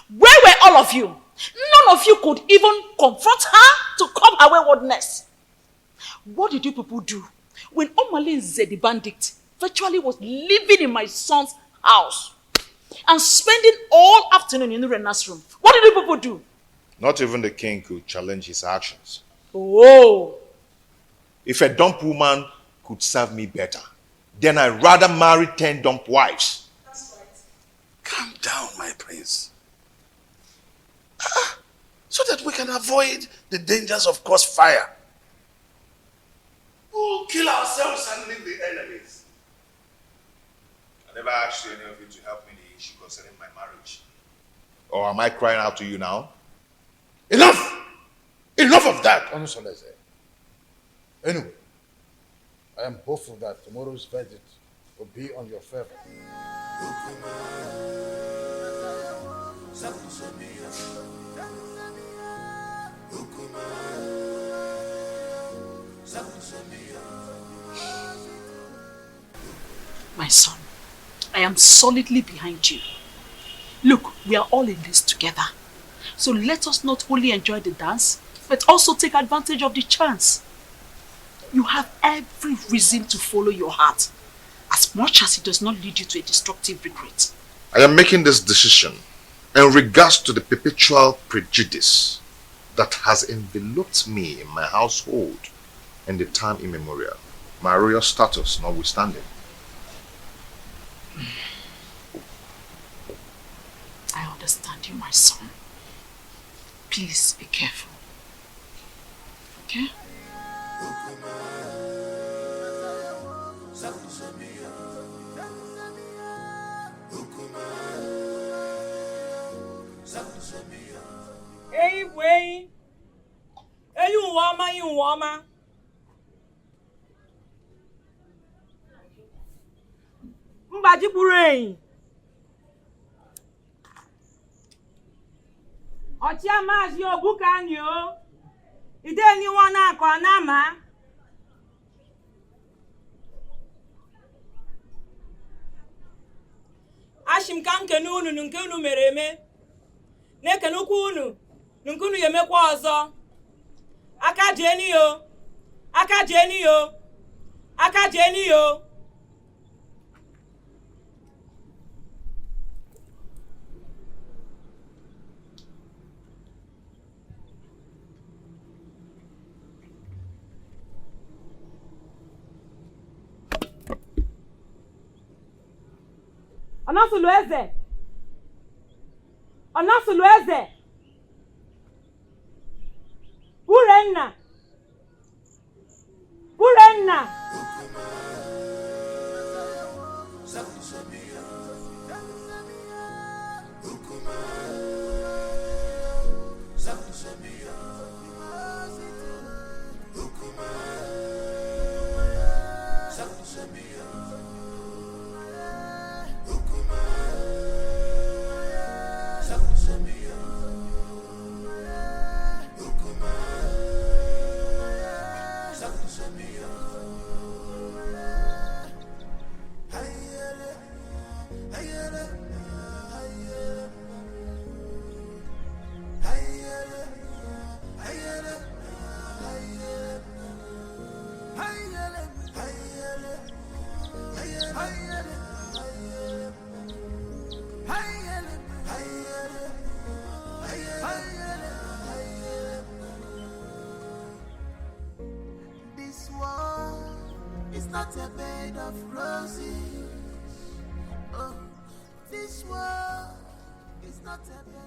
Where were all of you? None of you could even confront her to curb her waywardness. What did you people do when Omale Nze the bandit virtually was living in my son's house and spending all afternoon in Rena's room? What did you people do? Not even the king could challenge his actions. Oh. If a dump woman could serve me better, then I'd rather marry 10 dump wives. That's right. Calm down, my prince. So that we can avoid the dangers of crossfire. We'll kill ourselves and leave the enemies. I never asked any of you to help me in the issue concerning my marriage. Or am I crying out to you now? Enough! Enough of that, Onusoleze. Anyway, I am hopeful that tomorrow's verdict will be on your favor. My son, I am solidly behind you. Look, we are all in this together. So let us not only enjoy the dance, but also take advantage of the chance. You have every reason to follow your heart, as much as it does not lead you to a destructive regret. I am making this decision in regards to the perpetual prejudice that has enveloped me in my household in the time immemorial, my royal status notwithstanding. I understand you, my son. Please be careful. Okay? Hey, wait. Hey, you woman. Mbaji Burain. Ochia mas yo bukanyo. Ide ni wana kwa nama. Ashim kam kenunu nunkunu mereme. Ne kenukunu nunkunu yemekwa ọzọ. Aka jeni yo. Aka jeni yo. Aka jeni yo. Onasulueze. Onasulueze. Burenna. Burenna.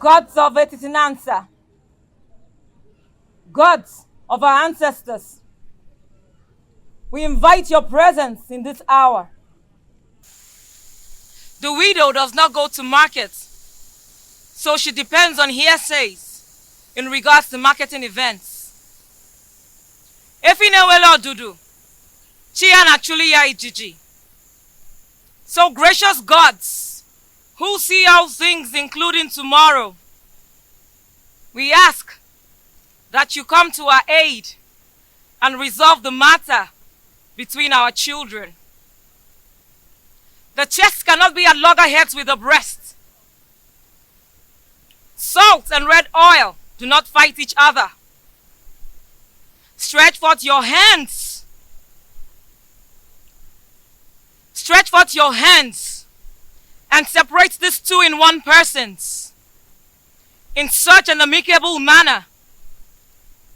Gods of Etitinansa, gods of our ancestors, we invite your presence in this hour. The widow does not go to market, so she depends on hearsays in regards to marketing events. Efinewele Odudu, Chian actually ya ijiji. So gracious gods, who see all things including tomorrow, we ask that you come to our aid and resolve the matter between our children. The chest cannot be at loggerheads with the breast. and red oil do not fight each other. Stretch forth your hands. Stretch forth your hands and separate these two in one persons in such an amicable manner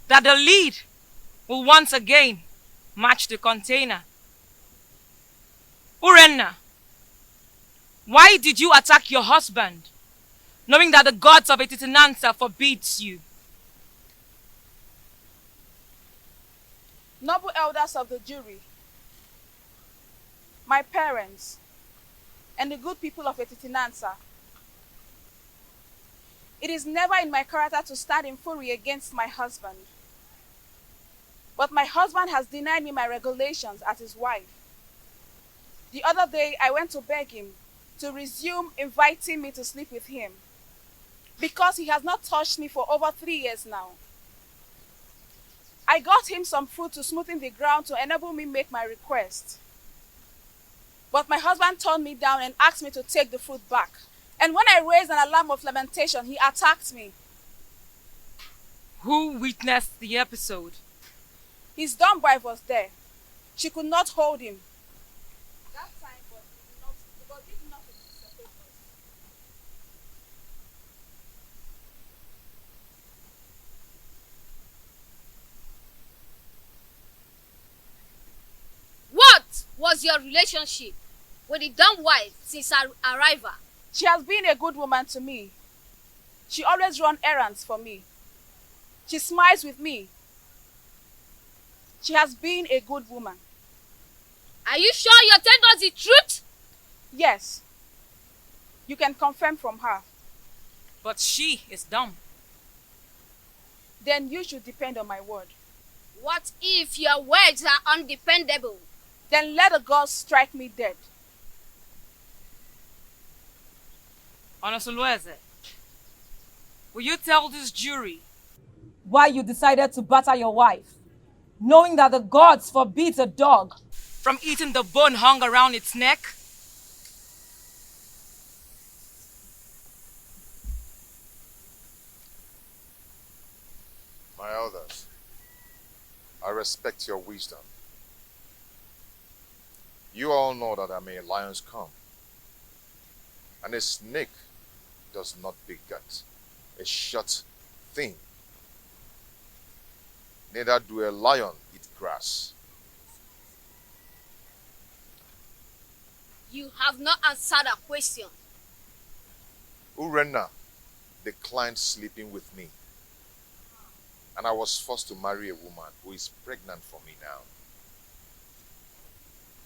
that the lead will once again match the container. Urenna, why did you attack your husband, knowing that the gods of Etitinansa forbids you? Noble elders of the jury, my parents, and the good people of Etitinansa, it is never in my character to stand in fury against my husband. But my husband has denied me my regulations as his wife. The other day, I went to beg him to resume inviting me to sleep with him because he has not touched me for over 3 years now. I got him some food to smoothen the ground to enable me make my request. But my husband turned me down and asked me to take the food back. And when I raised an alarm of lamentation, he attacked me. Who witnessed the episode? His dumb wife was there. She could not hold him. That time, but did not separate us. What was your relationship with the dumb wife since her arrival? She has been a good woman to me. She always runs errands for me. She smiles with me. She has been a good woman. Are you sure you're telling us the truth? Yes. You can confirm from her. But she is dumb. Then you should depend on my word. What if your words are undependable? Then let the gods strike me dead. Onosulueze, will you tell this jury why you decided to batter your wife, knowing that the gods forbid a dog from eating the bone hung around its neck? My elders, I respect your wisdom. You all know that I'm a lion's come, and a snake does not beget a short thing. Neither do a lion eat grass. You have not answered a question. Urenna declined sleeping with me, and I was forced to marry a woman who is pregnant for me now.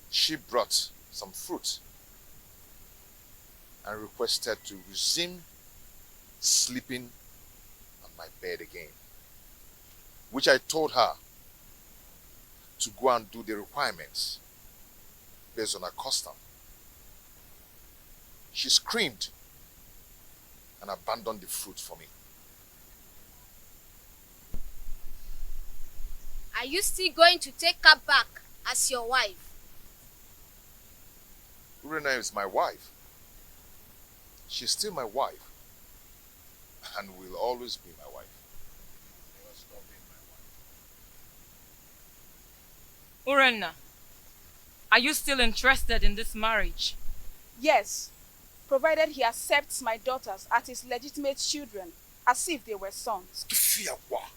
She brought some fruit and requested to resume sleeping on my bed again, which I told her to go and do the requirements based on her custom. She screamed and abandoned the fruit for me. Are you still going to take her back as your wife? Urena is my wife. She's still my wife and will always be my wife. Never stop being my wife. Urenna, are you still interested in this marriage? Yes, provided he accepts my daughters as his legitimate children, as if they were sons. Fiawa,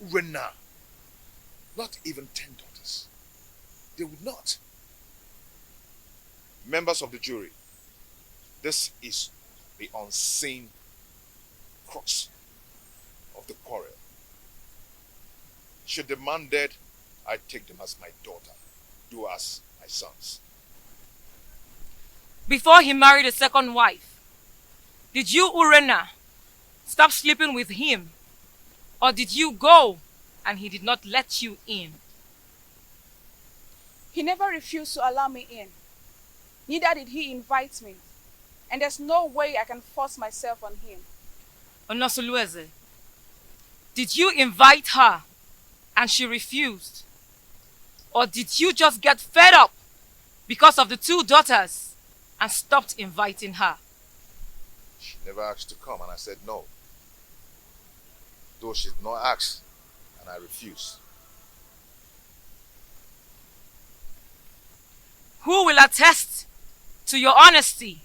Urena, not even 10 daughters. They would not. Members of the jury, this is the unseen crux of the quarrel. Should the man dead, I take them as my daughter, do as my sons. Before he married a second wife, did you, Urenna, stop sleeping with him? Or did you go and he did not let you in? He never refused to allow me in. Neither did he invite me. And there's no way I can force myself on him. Onosulueze, did you invite her and she refused? Or did you just get fed up because of the 2 daughters and stopped inviting her? She never asked to come and I said no. though she did not ask, and I refuse. Who will attest to your honesty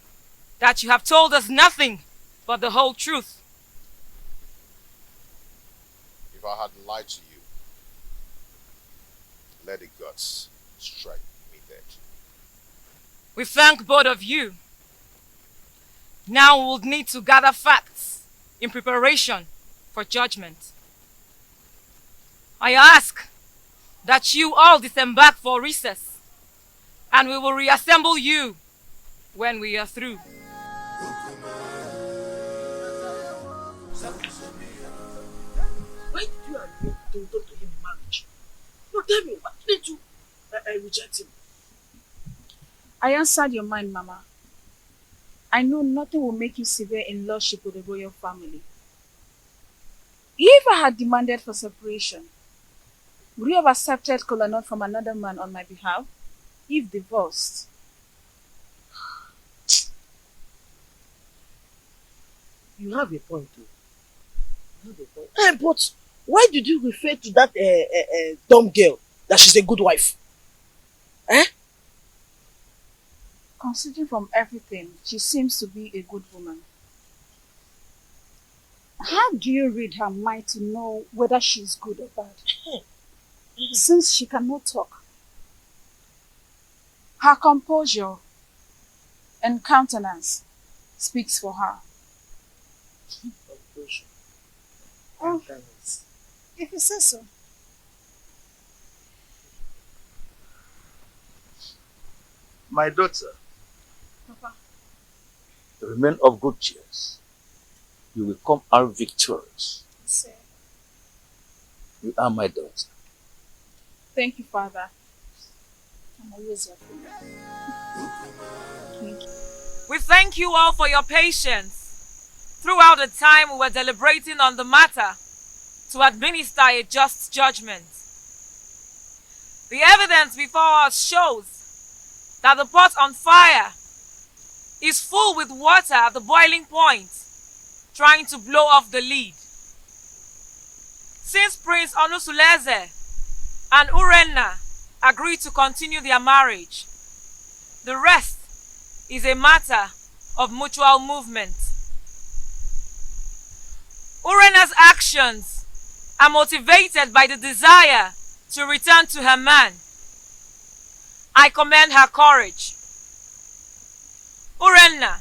that you have told us nothing but the whole truth? If I had lied to you, let the gods strike me dead. We thank both of you. Now we will need to gather facts in preparation for judgment. I ask that you all disembark for recess, and we will reassemble you when we are through. Why did you agree to return to him in marriage? No, tell me, why did you reject him? I answered your mind, Mama. I know nothing will make you severe in lordship with the royal family. If I had demanded for separation, would you have accepted Kolanut from another man on my behalf? If divorced? You have a point, too. You have a point. But why did you refer to that dumb girl that she's a good wife? Considering from everything, she seems to be a good woman. How do you read her mind to know whether she's good or bad? Since she cannot talk, her composure and countenance speaks for her. Oh, if you say so. My daughter, Papa. remain of good cheer. You will come out victorious. Sir. You are my daughter. Thank you, Father. I'm always your friend. Thank you. We thank you all for your patience throughout the time we were deliberating on the matter to administer a just judgment. The evidence before us shows that the pot on fire is full with water at the boiling point, trying to blow off the lid. Since Prince Onusuleze and Urenna agreed to continue their marriage, the rest is a matter of mutual movement. Urenna's actions are motivated by the desire to return to her man. I commend her courage. Urenna,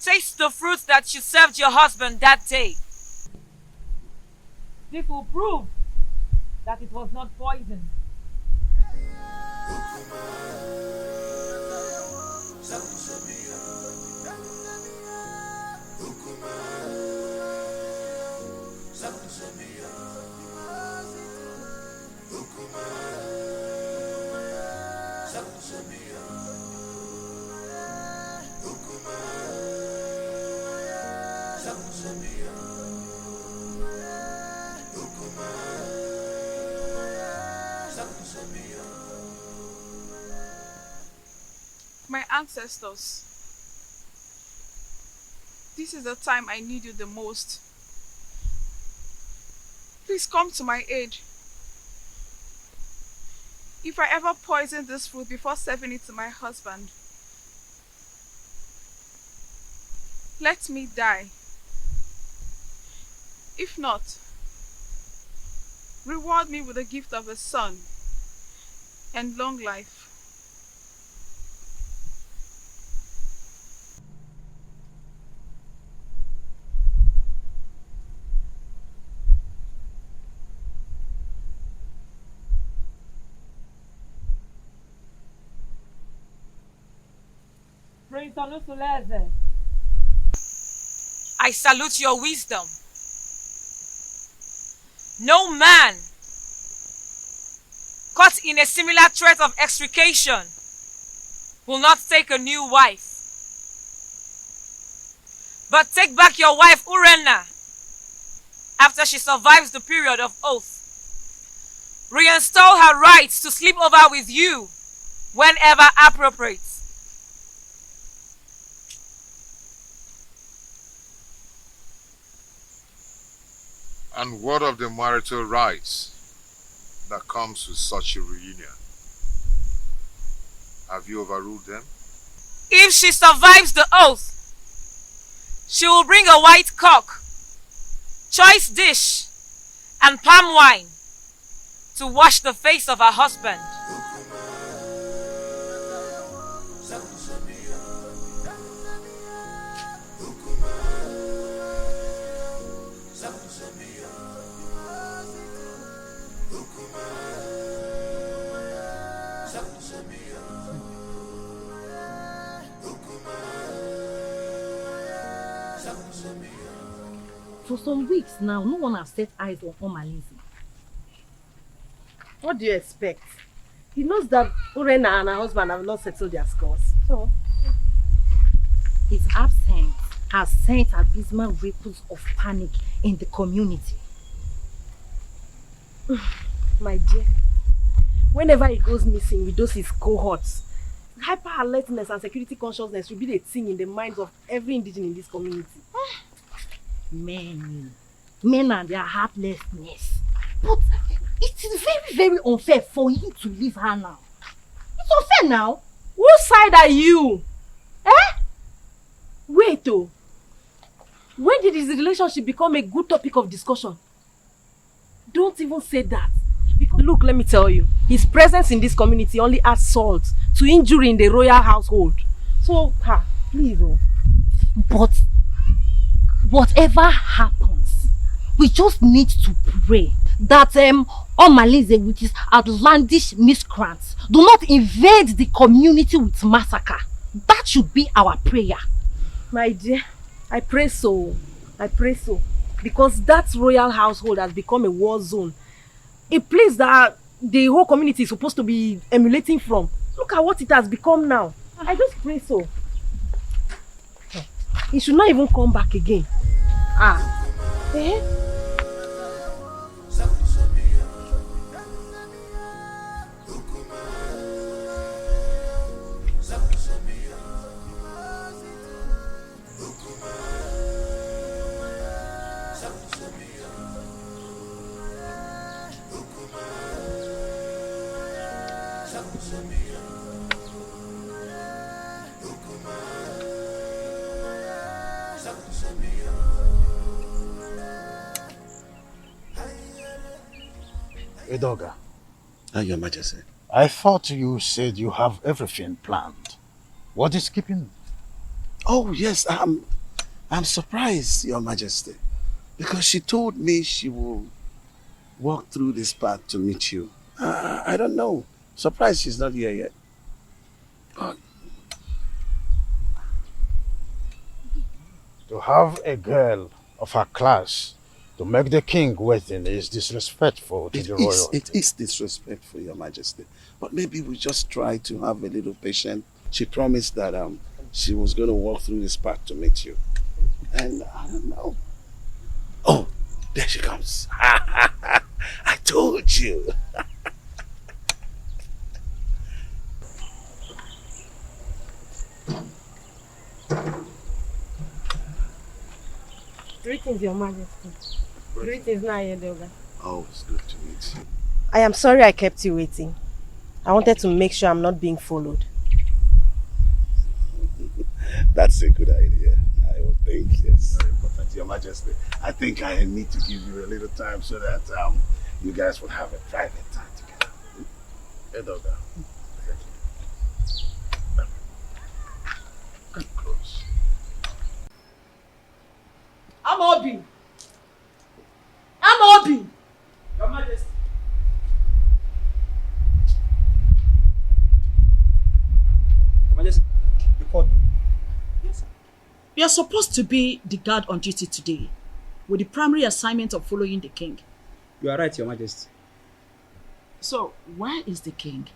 taste the fruit that you served your husband that day. This will prove that it was not poison. My ancestors, this is the time I need you the most. Please come to my aid. If I ever poison this food before serving it to my husband, let me die. If not, reward me with the gift of a son and long life. Prince Onusuleze, I salute your wisdom. No man caught in a similar threat of extrication will not take a new wife. But take back your wife Urenna after she survives the period of oath. Reinstall her rights to sleep over with you whenever appropriate. And what of the marital rights that comes with such a reunion? Have you overruled them? If she survives the oath, she will bring a white cock, choice dish, and palm wine to wash the face of her husband. For some weeks now, no one has set eyes on Omalisi. What do you expect? He knows that Urena and her husband have not settled their scores. So, His absence has sent abysmal ripples of panic in the community. my dear, whenever he goes missing with those his cohorts, hyper alertness and security consciousness will be the thing in the minds of every indigenous in this community. Men and their heartlessness. But it is very, very unfair for him to leave her now. It's unfair now. Whose side are you? Wait oh. When did his relationship become a good topic of discussion? Don't even say that. Because look, let me tell you, his presence in this community only adds salt to injury in the royal household. So, please oh. But whatever happens, we just need to pray that Omalise with his outlandish miscreants do not invade the community with massacre. That should be our prayer. My dear, I pray so. I pray so. Because that royal household has become a war zone. A place that the whole community is supposed to be emulating from. Look at what it has become now. I just pray so. He should not even come back again. Edoga, Your Majesty. I thought you said you have everything planned. What is keeping? Oh, yes, I'm surprised, Your Majesty, because she told me she will walk through this path to meet you. I don't know. Surprised she's not here yet. Oh. To have a girl of her class to make the king waiting is disrespectful to the royal. It is disrespectful, Your Majesty. But maybe we just try to have a little patience. She promised that she was going to walk through this path to meet you. And I don't know. Oh, there she comes. I told you. Greetings, Your Majesty. Greetings, Edoga. Oh, it's good to meet you. I am sorry I kept you waiting. I wanted to make sure I'm not being followed. That's a good idea. I would think, yes. Very important, Your Majesty. I think I need to give you a little time so that you guys will have a private time together. Edoga. Come close. Amobi! Your Majesty. Your Majesty, you called me. Yes, sir. You are supposed to be the guard on duty today, with the primary assignment of following the king. You are right, Your Majesty. So, where is the king?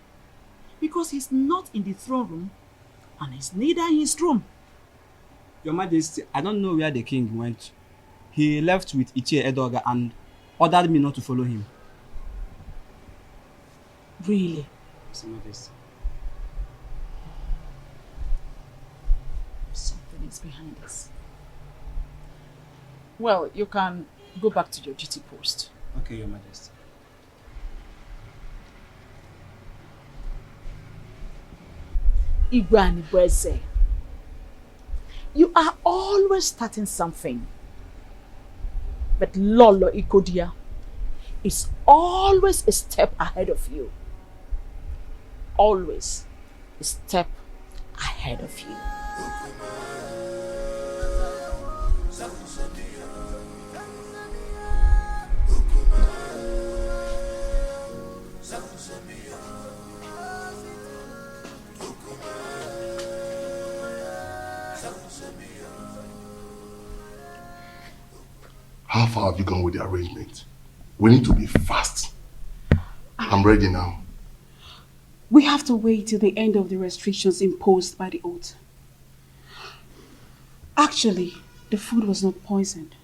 Because he's not in the throne room, and he's neither in his room. Your Majesty, I don't know where the king went. He left with Edoga and ordered me not to follow him. Really? Yes, Your Majesty. Something is behind this. Well, you can Go back to your duty post. Okay, Your Majesty. Igwe Anibweze, you are always starting something. But Lolo Ikodia is always a step ahead of you. Always a step ahead of you. How far have you gone with the arrangement? We need to be fast. I'm ready now. We have to wait till the end of the restrictions imposed by the oath. Actually, the food was not poisoned,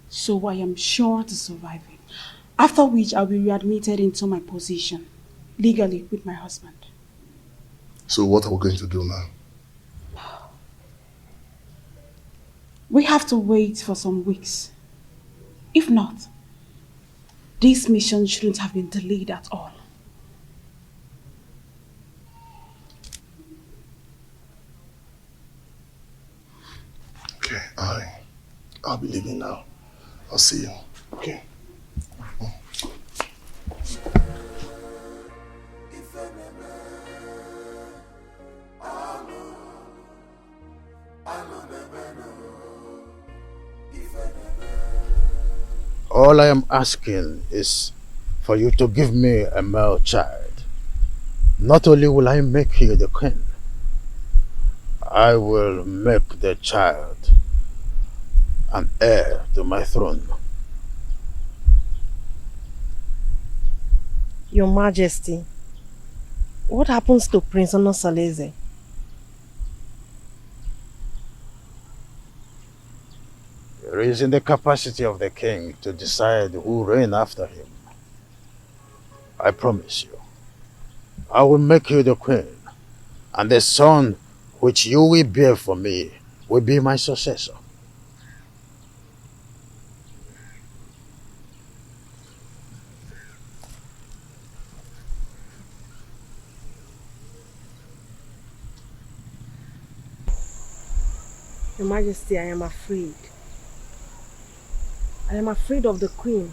so I am sure to survive it. After which I'll be readmitted into my position, legally with my husband. So what are we going to do now? We have to wait for some weeks. If not, this mission shouldn't have been delayed at all. Okay, I'll be leaving now. I'll see you. Okay. All I am asking is for you to give me a male child. Not only will I make you the queen, I will make the child an heir to my throne. Your Majesty, what happens to Prince Onosaleze? It is in the capacity of the king to decide who reign after him. I promise you, I will make you the queen, and the son which you will bear for me will be my successor. Your Majesty, I am afraid. I am afraid of the queen.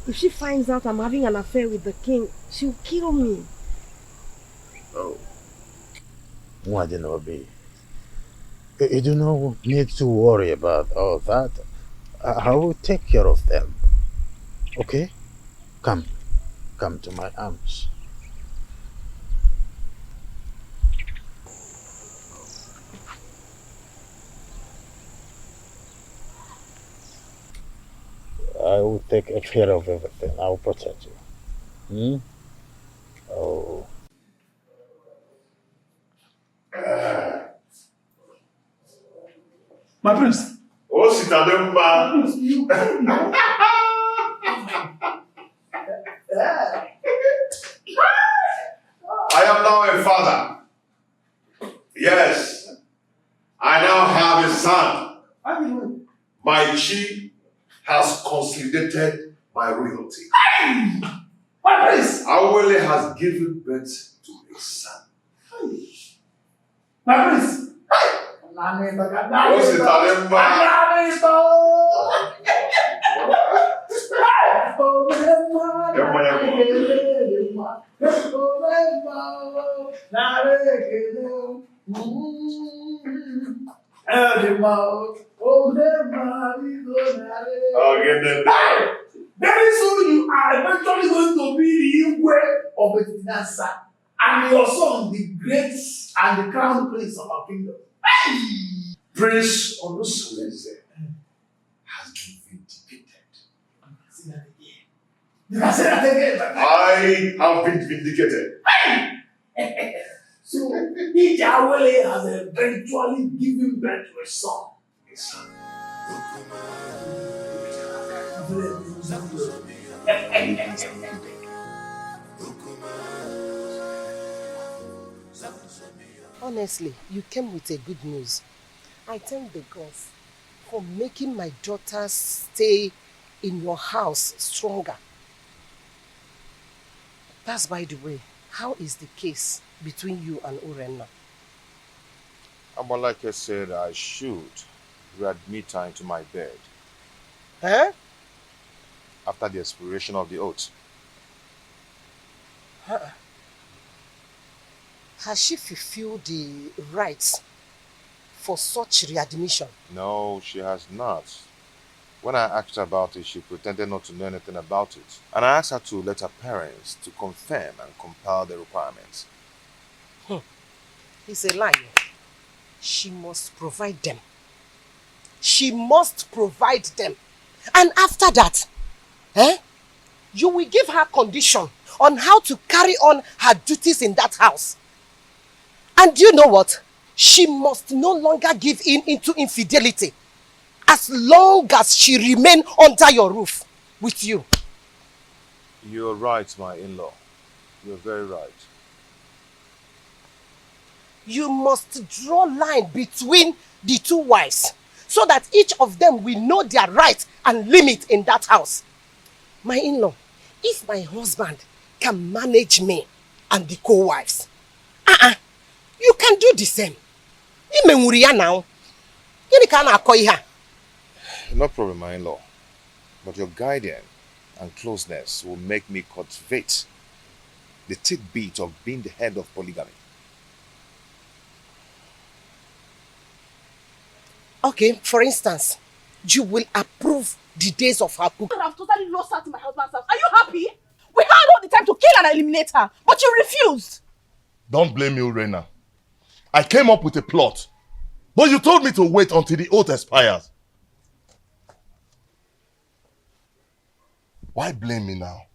If she finds out I'm having an affair with the king, she'll kill me. Oh, NNEBE, you do not need to worry about all that. I will take care of them. Okay? Come to my arms. I will take care of everything. I will protect you. Oh. My prince. Oh, Sitademba. I am now a father. Yes. I now have a son. My chi has consolidated my royalty. My prince. Awele has given birth to a son. My prince. Oh, Sitademba. Very soon you are eventually going to be the Igwe of Etinasa, and your son the great and the crown prince of our kingdom. Prince Onosaleze has been vindicated. Say that again. You can say that again. I have been vindicated. So, Ijawele has eventually given birth to a son. A son. Honestly, you came with a good news. I thank the gods. for making my daughter's stay in your house stronger. That's by the way. How is the case between you and Urenna? Amalake said I should readmit her into my bed. Huh? After the expiration of the oath. Has she fulfilled the rights for such readmission? No, she has not. When I asked her about it, she pretended not to know anything about it. And I asked her to let her parents to confirm and compile the requirements. He's a liar. She must provide them. She must provide them. And after that, you will give her condition on how to carry on her duties in that house. And you know what? She must no longer give in into infidelity as long as she remain under your roof with you. You're right, my in-law. You're very right. You must draw line between the two wives so that each of them will know their rights and limit in that house. My in-law, if my husband can manage me and the co-wives, you can do the same. Now. No problem, my in-law. But your guidance and closeness will make me cultivate the tidbit of being the head of polygamy. Okay, for instance, you will approve the days of her cook. I've totally lost her to my husband's house. Are you happy? We had all the time to kill and eliminate her, but you refused. Don't blame me, Urena. I came up with a plot, but you told me to wait until the oath expires. Why blame me now?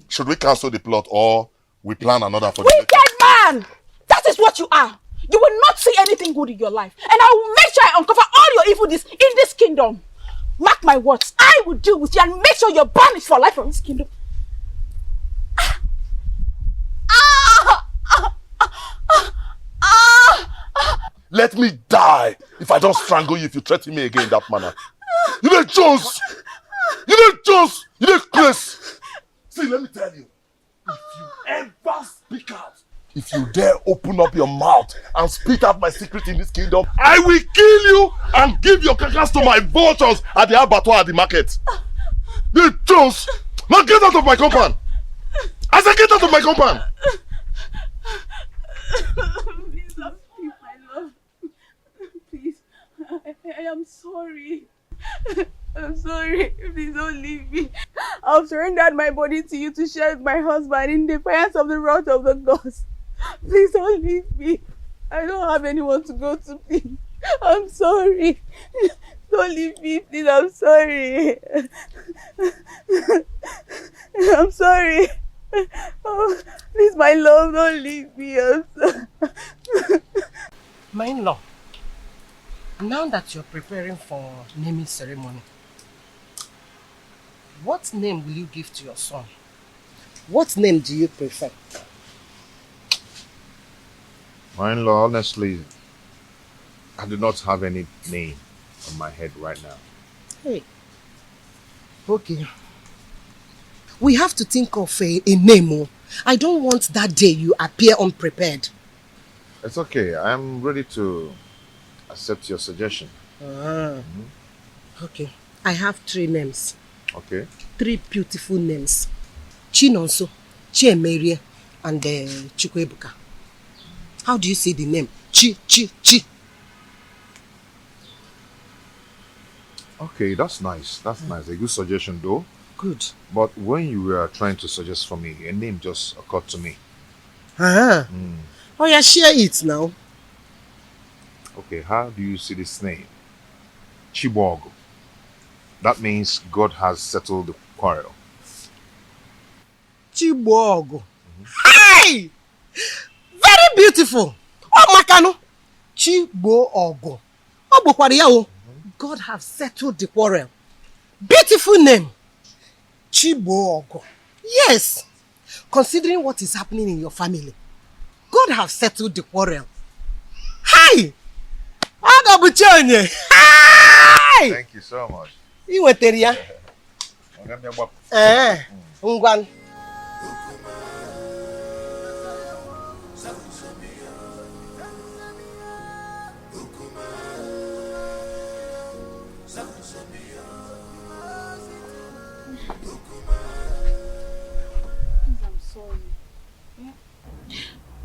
Should we cancel the plot or we plan another for the wicked man! That is what you are. You will not see anything good in your life. And I will make sure I uncover all your evil deeds in this kingdom. Mark my words. I will deal with you and make sure you're banished for life from this kingdom. Let me die if I don't strangle you if you threaten me again in that manner. You need Jones! You need Jones! You need Chris! See, let me tell you. If you ever speak out, if you dare open up your mouth and spit out my secret in this kingdom, I will kill you and give your carcass to my vultures at the abattoir at the market. You need Jones! Now get out of my compound! I said get out of my compound! Please don't leave my love. Please, I am sorry. I'm sorry. Please don't leave me. I've surrendered my body to you to share with my husband in defiance of the wrath of the gods. Please don't leave me. I don't have anyone to go to, please. I'm sorry. Don't leave me, please. I'm sorry. I'm sorry. Oh, please, my love, don't leave me. I'm sorry. My in-law, now that you're preparing for naming ceremony, what name will you give to your son? What name do you prefer? My in-law, honestly, I do not have any name on my head right now. Hey. Okay. We have to think of a name. I don't want that day you appear unprepared. It's okay. I'm ready to accept your suggestion. Okay. I have 3 names. Okay. 3 beautiful names. Chinonso, Chiemerie, and Chukwebuka. How do you say the name? Chi. Okay, that's nice. That's nice. A good suggestion though. Good. But when you were trying to suggest for me, a name just occurred to me. Oh yeah, share it now. Okay, how do you see this name? Chibogo. That means God has settled the quarrel. Chibogo. Hey! Very beautiful. Oh, Makano. Chibogo. Oh, Bokwariao. God have settled the quarrel. Beautiful name. Chibogo. Yes. Considering what is happening in your family, God have settled the quarrel. Hi! Aga bụ CHINENYE. Thank you so much. I wetere ya? Ngwan.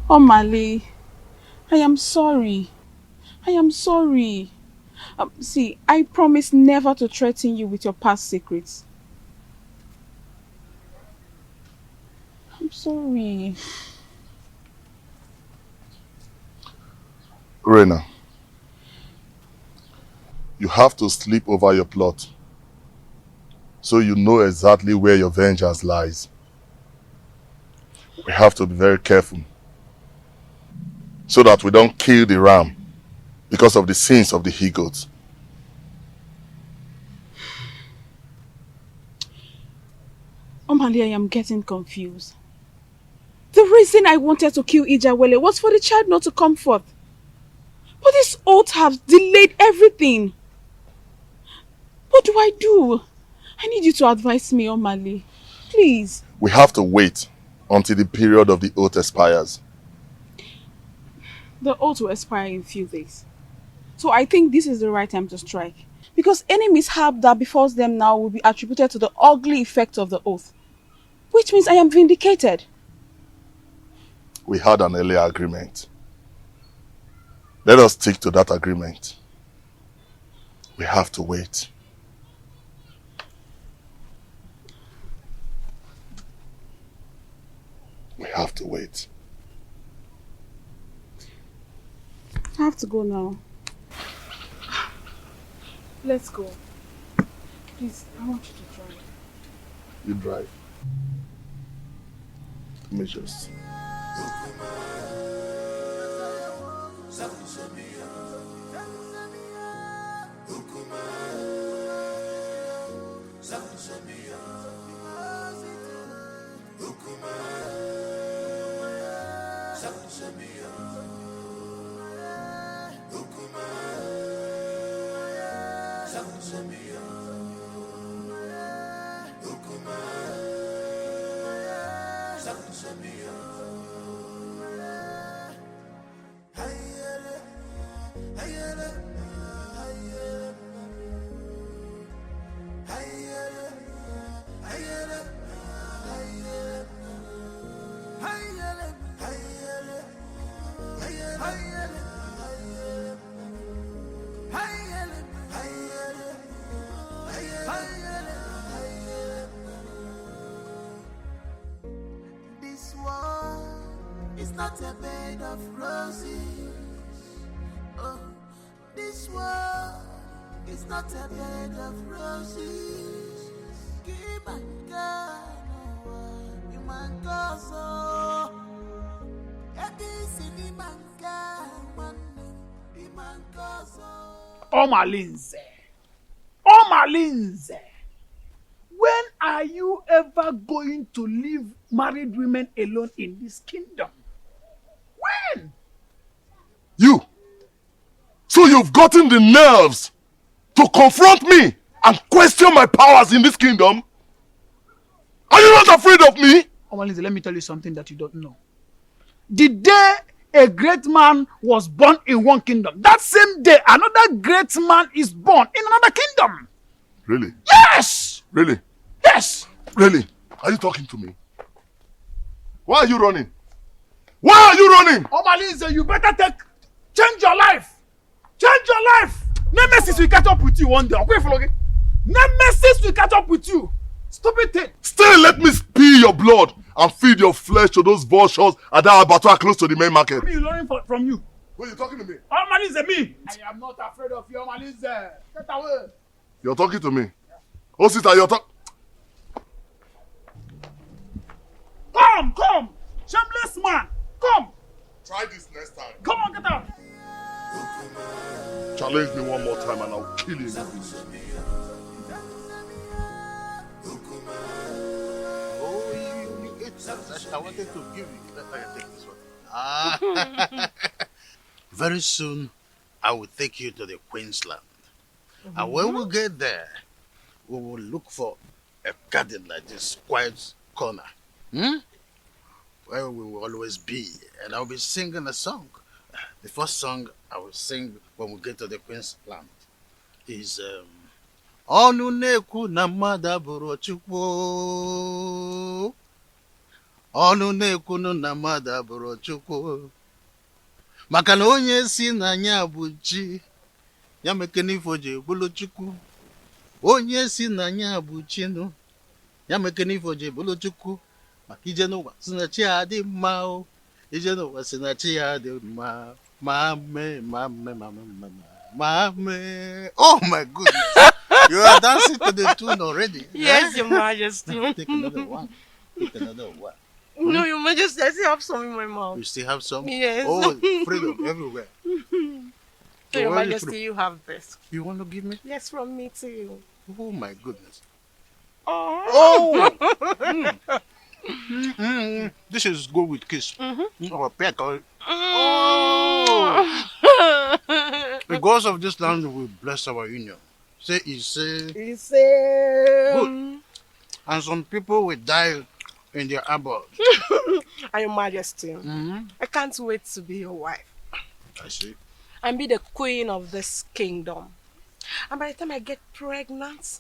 Oh, Mali, I am sorry. I am sorry. See, I promise never to threaten you with your past secrets. I'm sorry. Rena, you have to sleep over your plot so you know exactly where your vengeance lies. We have to be very careful so that we don't kill the ram because of the sins of the he-goats. Omali, I am getting confused. The reason I wanted to kill Ijawele was for the child not to come forth. But this oath has delayed everything. What do I do? I need you to advise me, Omali. Please. We have to wait until the period of the oath expires. The oath will expire in a few days. So I think this is the right time to strike. Because any mishap that befalls them now will be attributed to the ugly effect of the oath. Which means I am vindicated. We had an earlier agreement. Let us stick to that agreement. We have to wait. We have to wait. I have to go now. Let's go. Please, I want you to drive. You drive. Let me just... Not a bed of roses. Oh, this world is not a bed of roses. Keep my God, you man go so. Omalinze, when are you ever going to leave married women alone in this kingdom? When? You! So you've gotten the nerves to confront me and question my powers in this kingdom? Are you not afraid of me? Omalinze, let me tell you something that you don't know. The day a great man was born in one kingdom, that same day another great man is born in another kingdom. Really? Yes! Really? Yes! Really? Are you talking to me? Why are you running? Why are you running? Omalinze, you better change your life. Change your life. Nemesis will catch up with you one day. Okay, Flogi? Nemesis will catch up with you. Stupid thing. Still let me spill your blood and feed your flesh to those vultures at that abattoir close to the main market. What are you learning from you? Who are you talking to me? Omalinze, me. I am not afraid of you, Omalinze. Get away. You're talking to me. Oh, sister, you're talking. Come. Shameless man. Come. Try this next time. Come on, get out. Challenge me one more time and I'll kill you. Oh, you get that. I wanted to give you. Let me take this one. Very soon, I will take you to the Queen's Land. And when we get there, we will look for a garden like this, quiet corner, where we will always be. And I'll be singing a song. The first song I will sing when we get to the Queen's Land is Ọnụ na-ekwu na mmadụ abụrụ Chukwu. Ọnụ na-ekwu na mmadụ abụrụ Chukwu. Maka na onye si na ya bụ chi, ya mekene ifo ji bụrụ Chukwu. Onye si na ya bụ chinu, ya mekene ifo ji bụrụ Chukwu. Maka ije n'ụwa si na chi ya dị mma o. Ije n'ụwa si na chi ya dị mma. Mame. Oh my goodness. You are dancing to the tune already. Yes, Your Majesty. Take another one. Take another one. No, Your Majesty, I still have some in my mouth. You still have some? Yes. Oh, freedom everywhere. So, Your Majesty, you have this. You want to give me? Yes, from me to you. Oh my goodness. Oh! This is good with kiss. Or peck. Oh! The gods of this land will bless our union. Say, Good. And some people will die in their abode. And Your Majesty, I can't wait to be your wife. I see. And be the queen of this kingdom. And by the time I get pregnant,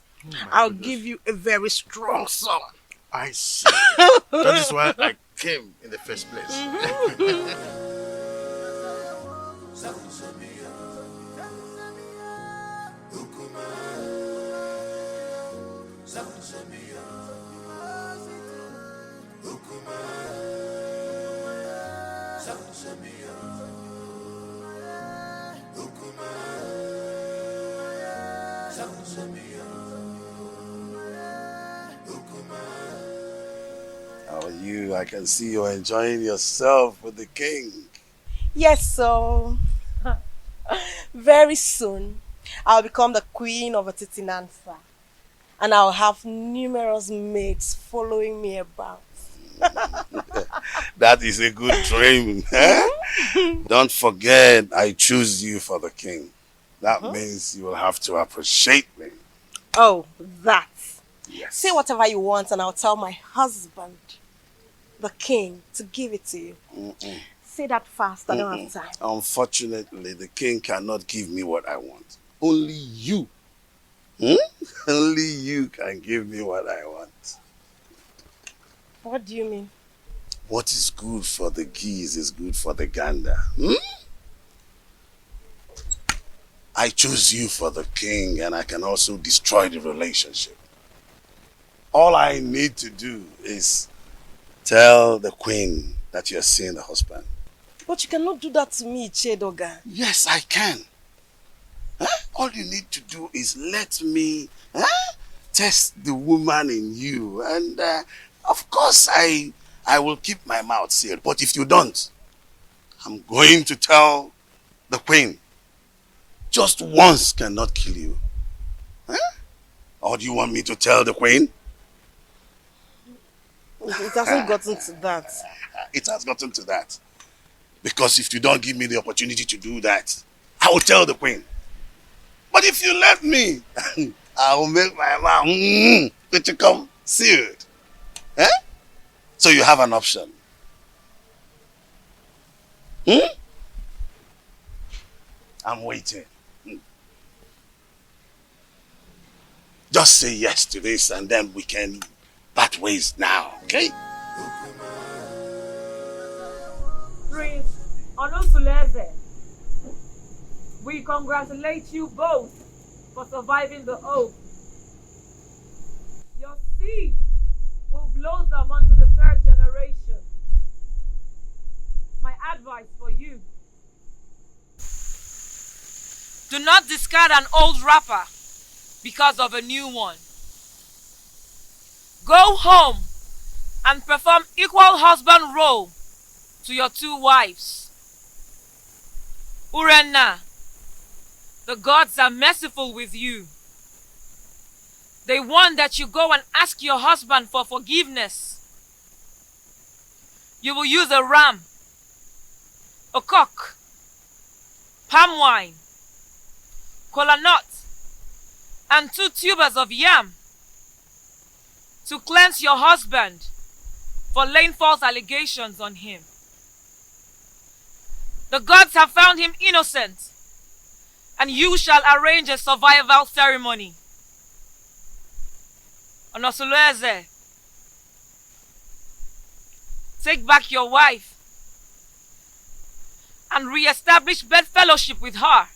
I'll give you a very strong son. I see. That is why I came in the first place. How are you? I can see you're enjoying yourself with the king. Yes, so very soon I'll become the queen of Atitinansa, and I'll have numerous maids following me about. That is a good dream. Don't forget, I choose you for the king. That means you will have to appreciate me. Oh, that. Yes. Say whatever you want and I'll tell my husband, the king, to give it to you. Say that fast, I don't have time. Unfortunately, the king cannot give me what I want. Only you. Only you can give me what I want. What do you mean? What is good for the geese is good for the gander. I choose you for the king, and I can also destroy the relationship. All I need to do is tell the queen that you're seeing the husband. But you cannot do that to me, Chedoga. Yes, I can. All you need to do is let me test the woman in you. And of course, I will keep my mouth sealed. But if you don't, I'm going to tell the queen. Just once cannot kill you. Or do you want me to tell the queen? It hasn't gotten to that. It has gotten to that. Because if you don't give me the opportunity to do that, I will tell the queen. But if you let me, I will make my mouth to come sealed. So you have an option. I'm waiting. Just say yes to this and then we can part ways now, okay? Prince Onosuleze, we congratulate you both for surviving the oath. Your seed will blossom unto the third generation. My advice for you: do not discard an old wrapper because of a new one. Go home and perform equal husband role to your two wives. Urenna, the gods are merciful with you. They want that you go and ask your husband for forgiveness. You will use a ram, a cock, palm wine, kola nut, and 2 tubers of yam to cleanse your husband for laying false allegations on him. The gods have found him innocent, and you shall arrange a survival ceremony. Onosulueze, take back your wife and re-establish bedfellowship with her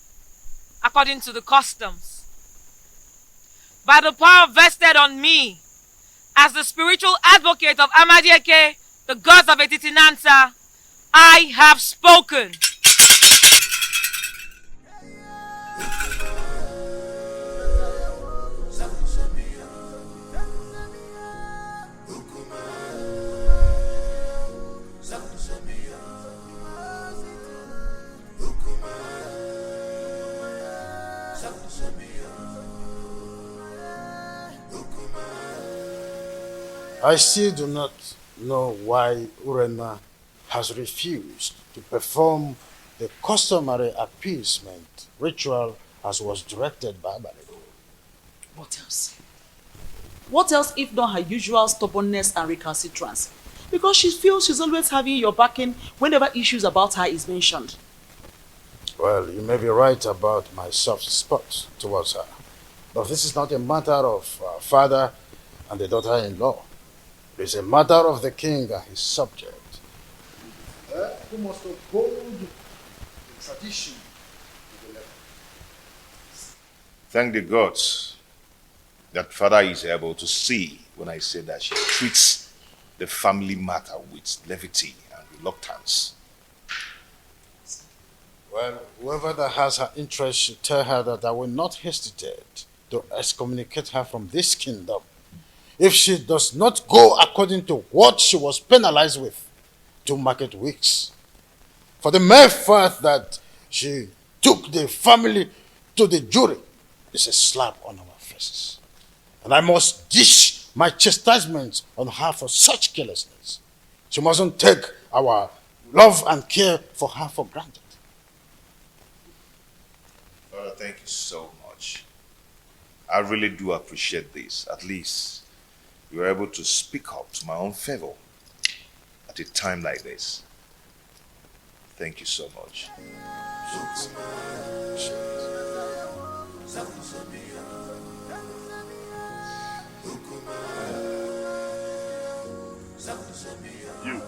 according to the customs. By the power vested on me as the spiritual advocate of Amadieke, the gods of Etitinansa, I have spoken. I still do not know why Urena has refused to perform the customary appeasement ritual as was directed by Abale. What else? What else if not her usual stubbornness and recalcitrance? Because she feels she's always having your backing whenever issues about her is mentioned. Well, you may be right about my soft spot towards her. But this is not a matter of father and the daughter-in-law. It is a matter of the king and his subject. Who must uphold the tradition to the letter. Thank the gods that father is able to see when I say that she treats the family matter with levity and reluctance. Well, whoever that has her interest should tell her that I will not hesitate to excommunicate her from this kingdom if she does not go according to what she was penalized with 2 market weeks. For the mere fact that she took the family to the jury is a slap on our faces. And I must dish my chastisement on her for such carelessness. She mustn't take our love and care for her for granted. Brother, thank you so much. I really do appreciate this. At least you were able to speak up to my own favor at a time like this. Thank you so much. You.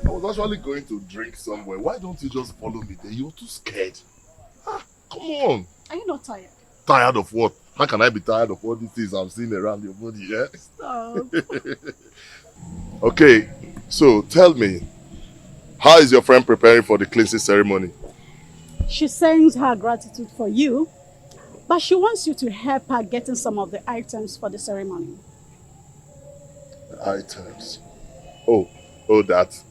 I was actually going to drink somewhere. Why don't you just follow me there? You're too scared. Come on. Are you not tired? Tired of what? How can I be tired of all these things I'm seeing around your body, yeah? Stop. Okay, so tell me, how is your friend preparing for the cleansing ceremony? She sends her gratitude for you, but she wants you to help her getting some of the items for the ceremony. Items? Oh, that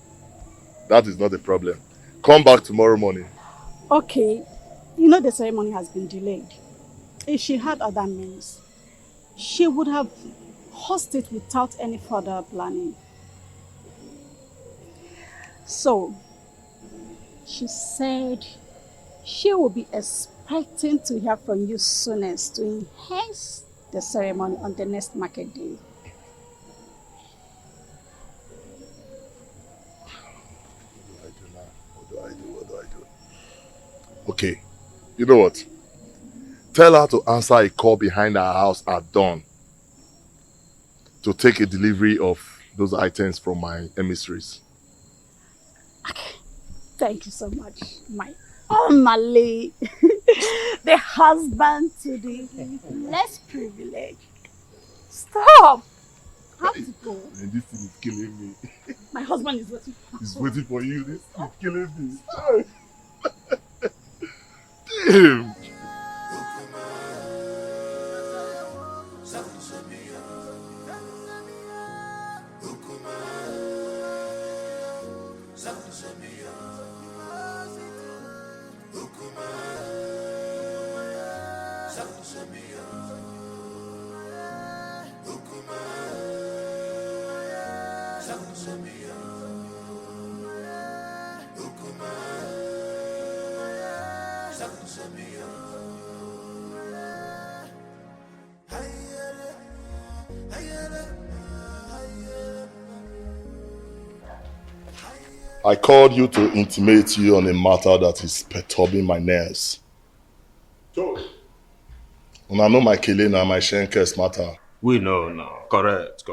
is not a problem. Come back tomorrow morning. Okay, you know the ceremony has been delayed. If she had other means, she would have hosted it without any further planning. So, she said she will be expecting to hear from you soonest to enhance the ceremony on the next market day. What do I do? Okay, you know what? Tell her to answer a call behind our house at dawn to take a delivery of those items from my emissaries. Thank you so much, my Omale, the husband to the less privileged. Stop! I have to go. And this thing is killing me. My husband is waiting. He's waiting for you. This is killing me. Damn! I called you to intimate you on a matter that is perturbing my nerves. And I know my Kelena and my Shenkes matter. We know now. Correct.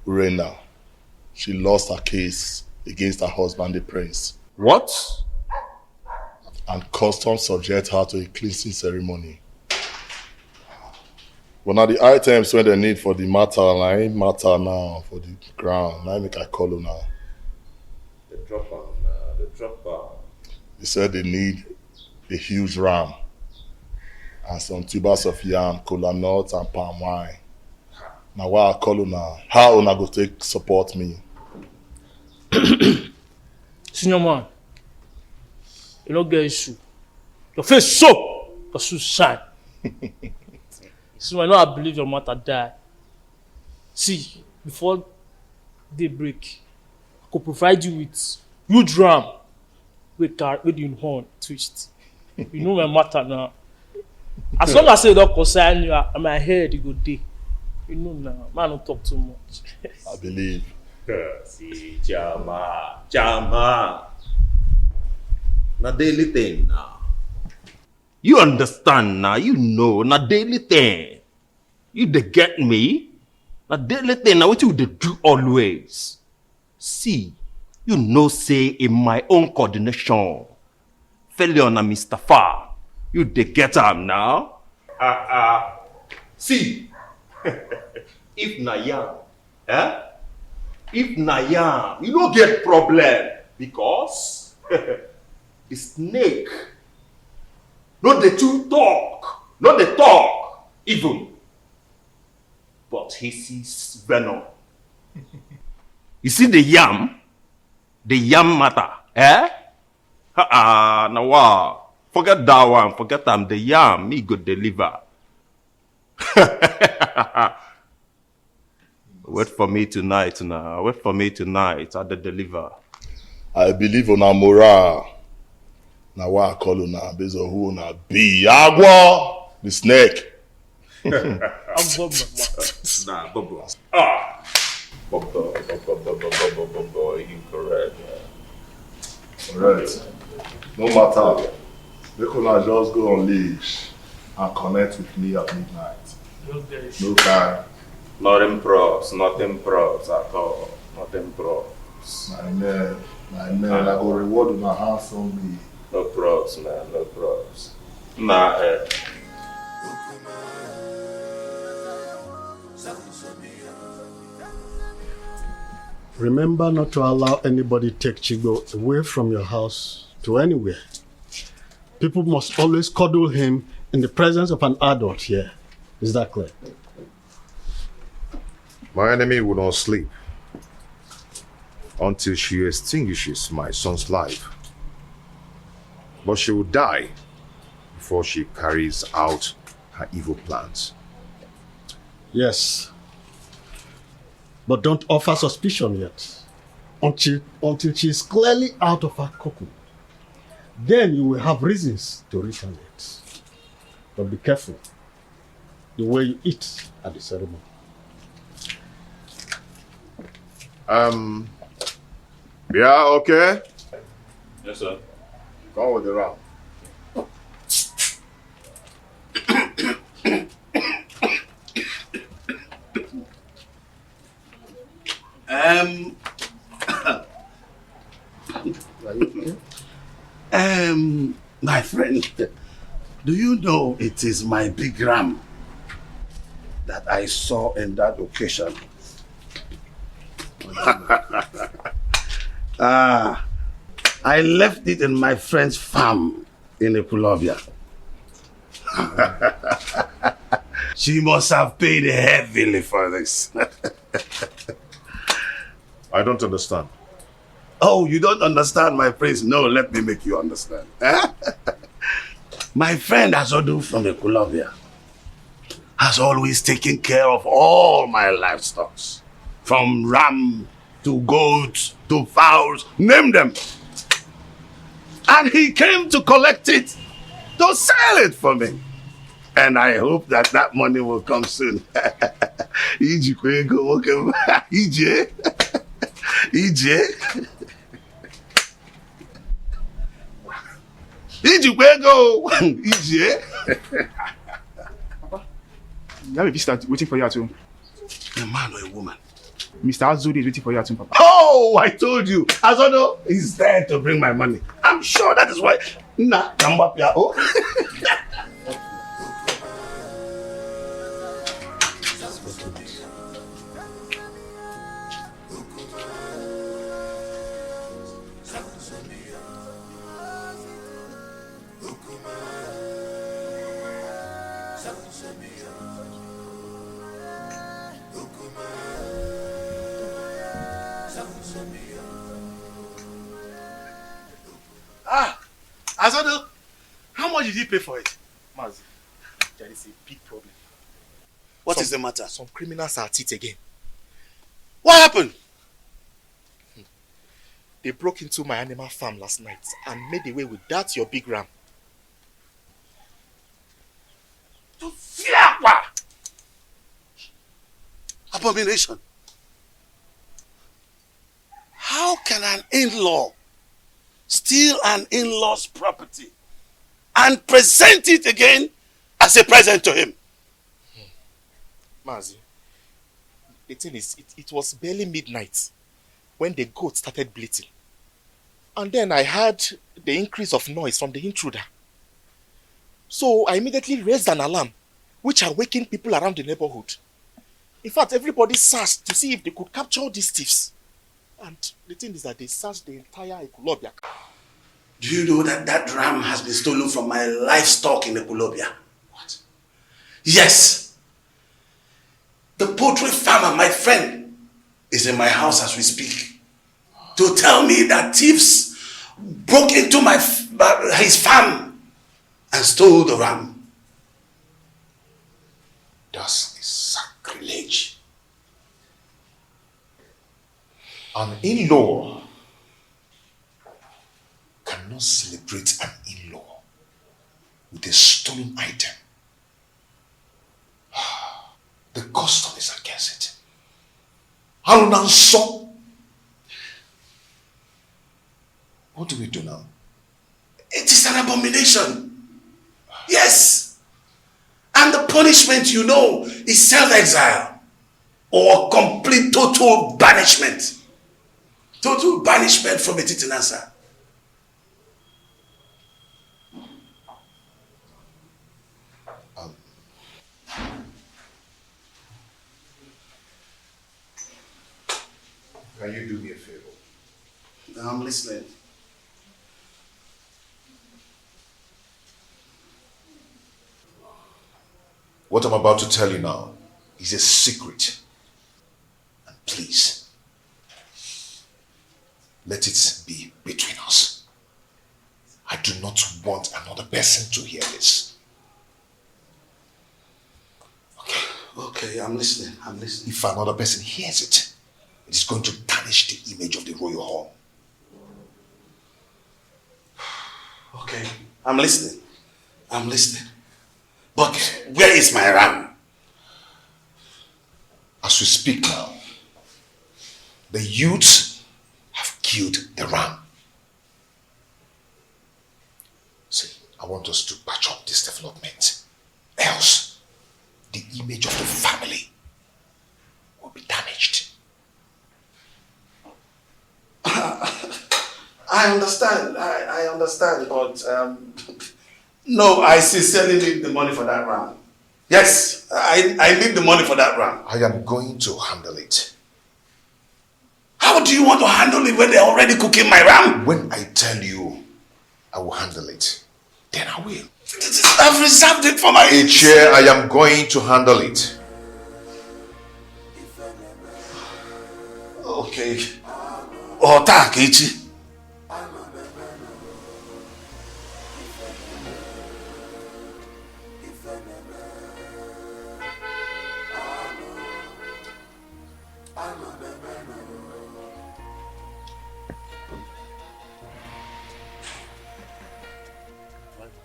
Reina, she lost her case against her husband, the prince. What? And customs subject her to a cleansing ceremony. But now the items when they need for the matter, I ain't matter now for the ground. I make I call her now. The dropper. They said they need a huge ram and some tubers of yam, cola nuts and palm wine. Now why I call you now? How una go take support me? Senior man, you don't get issue. Your face so, your shoes shine. So I know I believe your mother die. See, before daybreak, I could provide you with huge ram with the horn twist. You know my matter now. As long as I don't concern you, my head you go day. You know now, man don't talk too much. I believe. See, Jama. Na daily thing now. You understand now, you know, na daily thing. You dey get me? Na daily thing, now what you dey do always. See, you know say in my own coordination, failure na Mr. Far, you dey get am now? See, if na yam, if na yam, you don't get problem because the snake, not the two talk, not the talk even, but he sees venom. You see the yam matter, now wow, forget that one, forget them, the yam, me go deliver. Wait for me tonight now. Wait for me tonight at the deliver. I believe on a morale. Now why I call you now based on who na be Agua, the snake. Nah, Bobo. Bobo, incorrect. Alright. No matter. They could not just go on leash and connect with me at midnight. No time. Nothing props at all. Nothing props. My man, I go reward you my handsomely. No props, man, no props. Nah, Remember not to allow anybody take Chigo away from your house to anywhere. People must always cuddle him in the presence of an adult here. Is that clear? My enemy will not sleep until she extinguishes my son's life. But she will die before she carries out her evil plans. Yes. But don't offer suspicion yet. Until she is clearly out of her cocoon. Then you will have reasons to retaliate. But be careful the way you eat at the ceremony. Yeah, okay? Yes, sir. Go with the round. My friend, do you know it is my big ram that I saw in that occasion? I left it in my friend's farm in Epulovia. She must have paid heavily for this. I don't understand. Oh, you don't understand, my prince? No, let me make you understand. My friend Azodu from Epulovia has always taken care of all my livestock, from ram to goats, to fowls, name them. And he came to collect it, to sell it for me. And I hope that that money will come soon. Iji kwego, okay. Ije. Ije. Iji kwego. Ije. You have a visitor waiting for you at home. A man or a woman? Mr. Azudi is waiting for you at home, Papa. Oh, I told you. Azodo is there to bring my money. I'm sure that is why. Nah, come up here. Oh. Azodo, how much did you pay for it? Mazi, there is a big problem. What is the matter? Some criminals are at it again. What happened? They broke into my animal farm last night and made away with that your big ram. Abomination. How can an in-law steal an in-law's property and present it again as a present to him? Mazi, the thing is, it was barely midnight when the goat started bleating. And then I heard the increase of noise from the intruder. So I immediately raised an alarm, which awakened people around the neighborhood. In fact, everybody searched to see if they could capture these thieves. And the thing is that they searched the entire Ekulobia. Do you know that that ram has been stolen from my livestock in Ekulobia? What? Yes. The poultry farmer, my friend, is in my house as we speak to tell me that thieves broke into his farm and stole the ram. That's a sacrilege. An in-law cannot celebrate an in-law with a stolen item. The custom is against it. So, what do we do now? It is an abomination. Yes. And the punishment, you know, is self-exile or complete total banishment. Total banishment from Etitinasa. Can you do me a favor? I'm listening. What I'm about to tell you now is a secret. And please, let it be between us. I do not want another person to hear this. Okay, I'm listening. If another person hears it, it is going to tarnish the image of the royal home. Okay, I'm listening. But where is my ram? As we speak now, the youths have killed the ram. See, I want us to patch up this development. Else, the image of the family will be damaged. I understand. I understand, but no, I sincerely need the money for that ram. Yes, I need the money for that ram. I am going to handle it. How do you want to handle it when they're already cooking my ram? When I tell you I will handle it, then I will. I've reserved it for my... Chair, I am going to handle it. Okay. Thank you.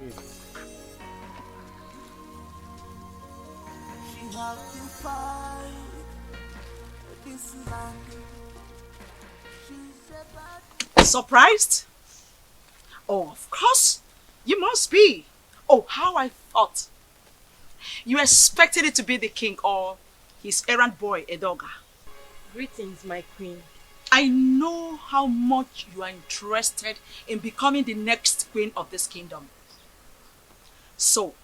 She had to fight this land. She's about Surprised? Oh, of course. You must be. Oh, how I thought. You expected it to be the king or his errand boy, Edoga. Greetings, my queen. I know how much you are interested in becoming the next queen of this kingdom. So,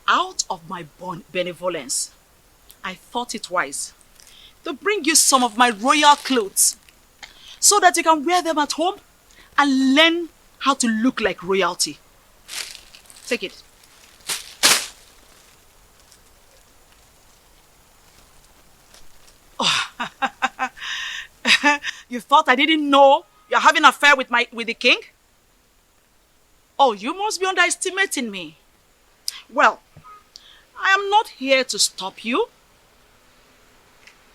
out of my benevolence, I thought it wise to bring you some of my royal clothes so that you can wear them at home and learn how to look like royalty. Take it. Oh. You thought I didn't know you're having an affair with the king? Oh, you must be underestimating me. Well, I am not here to stop you.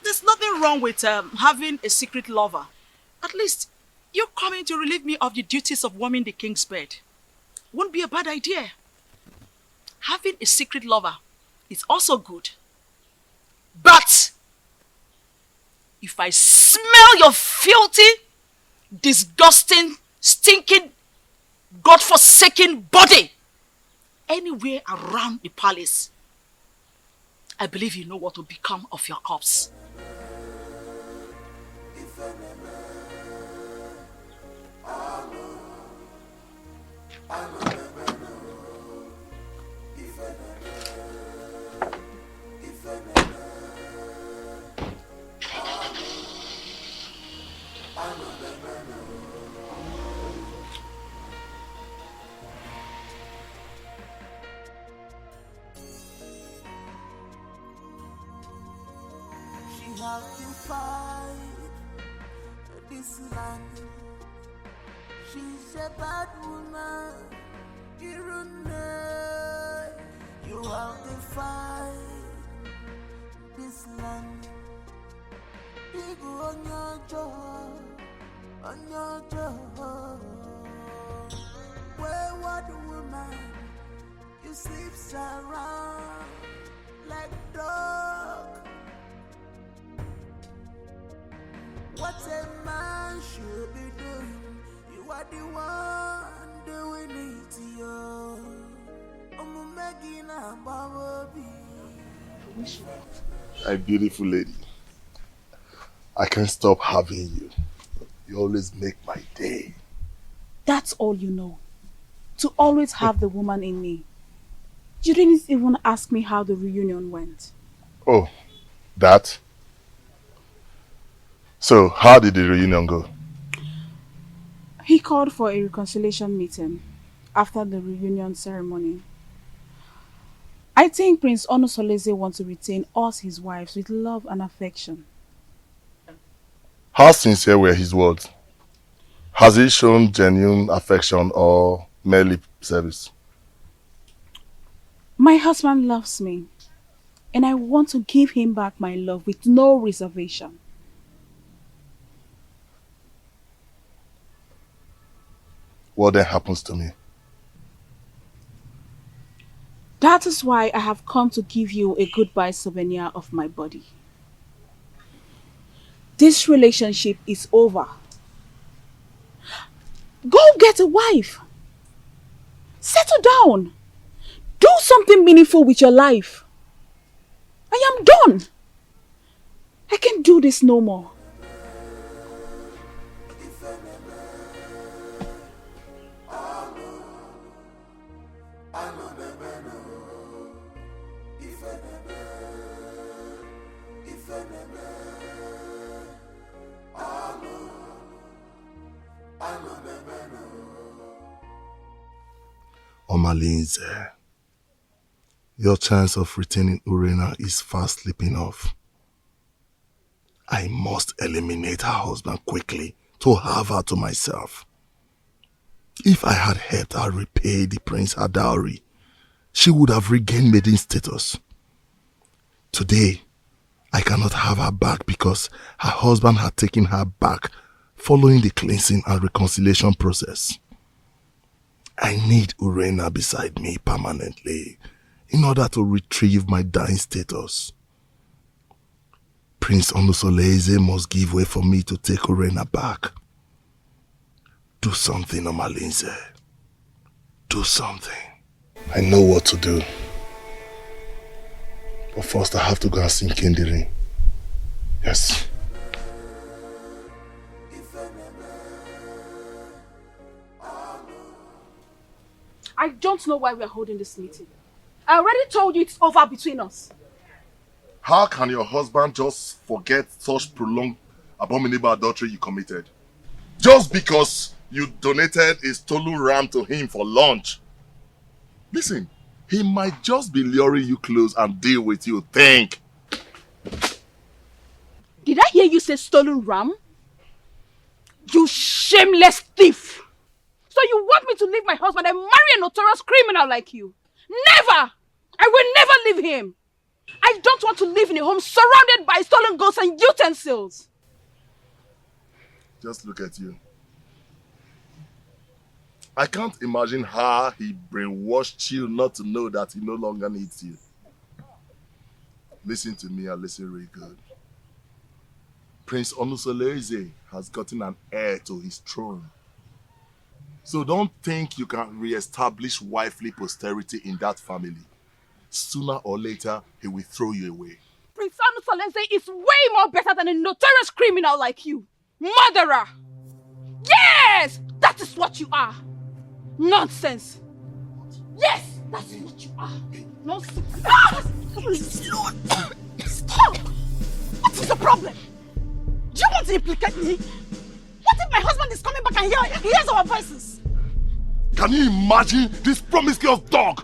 There's nothing wrong with having a secret lover. At least, you coming to relieve me of the duties of warming the king's bed. Won't be a bad idea. Having a secret lover is also good. But, if I smell your filthy, disgusting, stinking, God-forsaken body anywhere around the palace, I believe you know what will become of your corpse. She had to fight this land. She's a bad woman. You have to fight this land. Dig on your jaw, on your jaw. Wayward woman, you sleeps around like dog. What a man should be doing, you are the one doing it to you. I'm making a baby. My beautiful lady, I can't stop having you. You always make my day. That's all you know. To always have the woman in me. You didn't even ask me how the reunion went. Oh, that? So, how did the reunion go? He called for a reconciliation meeting after the reunion ceremony. I think Prince Onosolese wants to retain us, his wives, with love and affection. How sincere were his words? Has he shown genuine affection or mere lip service? My husband loves me, and I want to give him back my love with no reservation. What then happens to me? That is why I have come to give you a goodbye souvenir of my body. This relationship is over. Go get a wife. Settle down. Do something meaningful with your life. I am done. I can't do this no more. Omalinze, your chance of retaining Urena is fast slipping off. I must eliminate her husband quickly to have her to myself. If I had helped her repay the prince her dowry, she would have regained maiden status. Today, I cannot have her back because her husband had taken her back following the cleansing and reconciliation process. I need Urena beside me permanently in order to retrieve my dying status. Prince Onusoleze must give way for me to take Urena back. Do something, Omalinze. Do something. I know what to do. But first I have to go and sing Kindiri. Yes. I don't know why we are holding this meeting. I already told you it's over between us. How can your husband just forget such prolonged abominable adultery you committed? Just because you donated a stolen ram to him for lunch. Listen, he might just be luring you close and deal with you. Think. Did I hear you say stolen ram? You shameless thief! So you want me to leave my husband and marry a notorious criminal like you? Never! I will never leave him! I don't want to live in a home surrounded by stolen goods and utensils! Just look at you. I can't imagine how he brainwashed you not to know that he no longer needs you. Listen to me and listen really good. Prince Onusoleze has gotten an heir to his throne. So don't think you can re-establish wifely posterity in that family. Sooner or later, he will throw you away. Prince Onusoleze is way more better than a notorious criminal like you. Murderer! Yes! That is what you are. Nonsense. Yes, that's what you are. Nonsense. Ah! Lord. Stop! What is the problem? Do you want to implicate me? What if my husband is coming back and hears our voices? Can you imagine this promiscuous dog?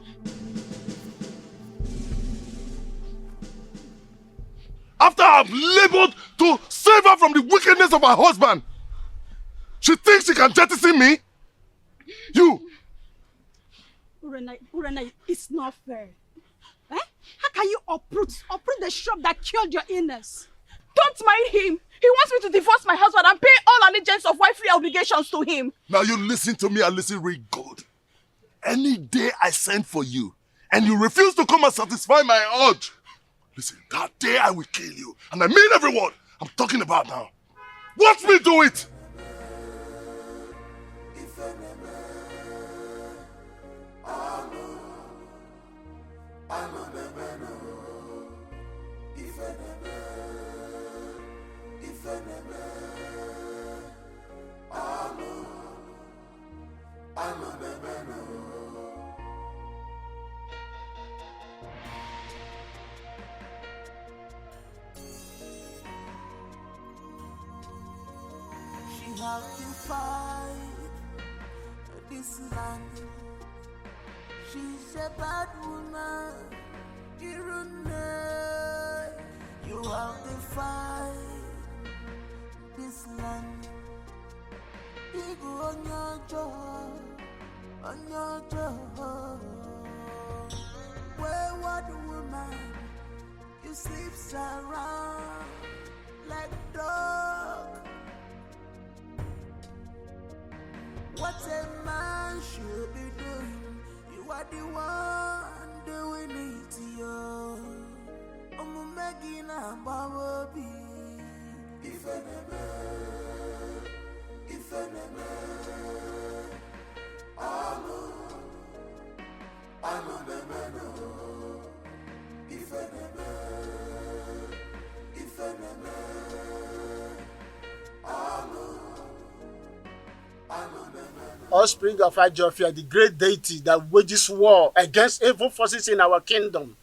After I've labored to save her from the wickedness of her husband, she thinks she can jettison me? You! Urena, it's not fair. Eh? How can you uproot the shrub that killed your illness? Don't mind him. He wants me to divorce my husband and pay all allegiance of wifely obligations to him. Now you listen to me and listen real good. Any day I send for you and you refuse to come and satisfy my urge, listen, that day I will kill you. And I mean every word I'm talking about now. Watch me do it! She have to fight this land. She's a bad woman. You have to fight this land. You go on your job, Wayward woman, you sleeps around like dog. What a man should be doing, you are the one doing it to you. Megina Baby, if Offspring of Ajofia, the great deity that wages war against evil forces in our kingdom.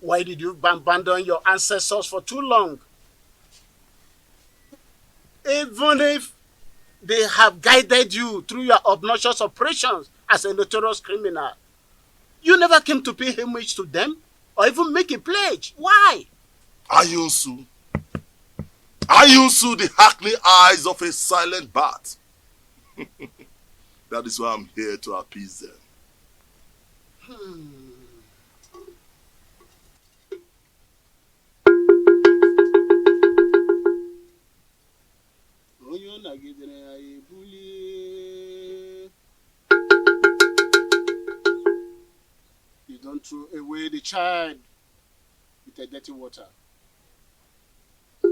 Why did you abandon your ancestors for too long? Even if they have guided you through your obnoxious operations as a notorious criminal, you never came to pay homage to them or even make a pledge. Why? Ayunsu, the hackney eyes of a silent bat. That is why I'm here to appease them. throw away the child with a dirty water. If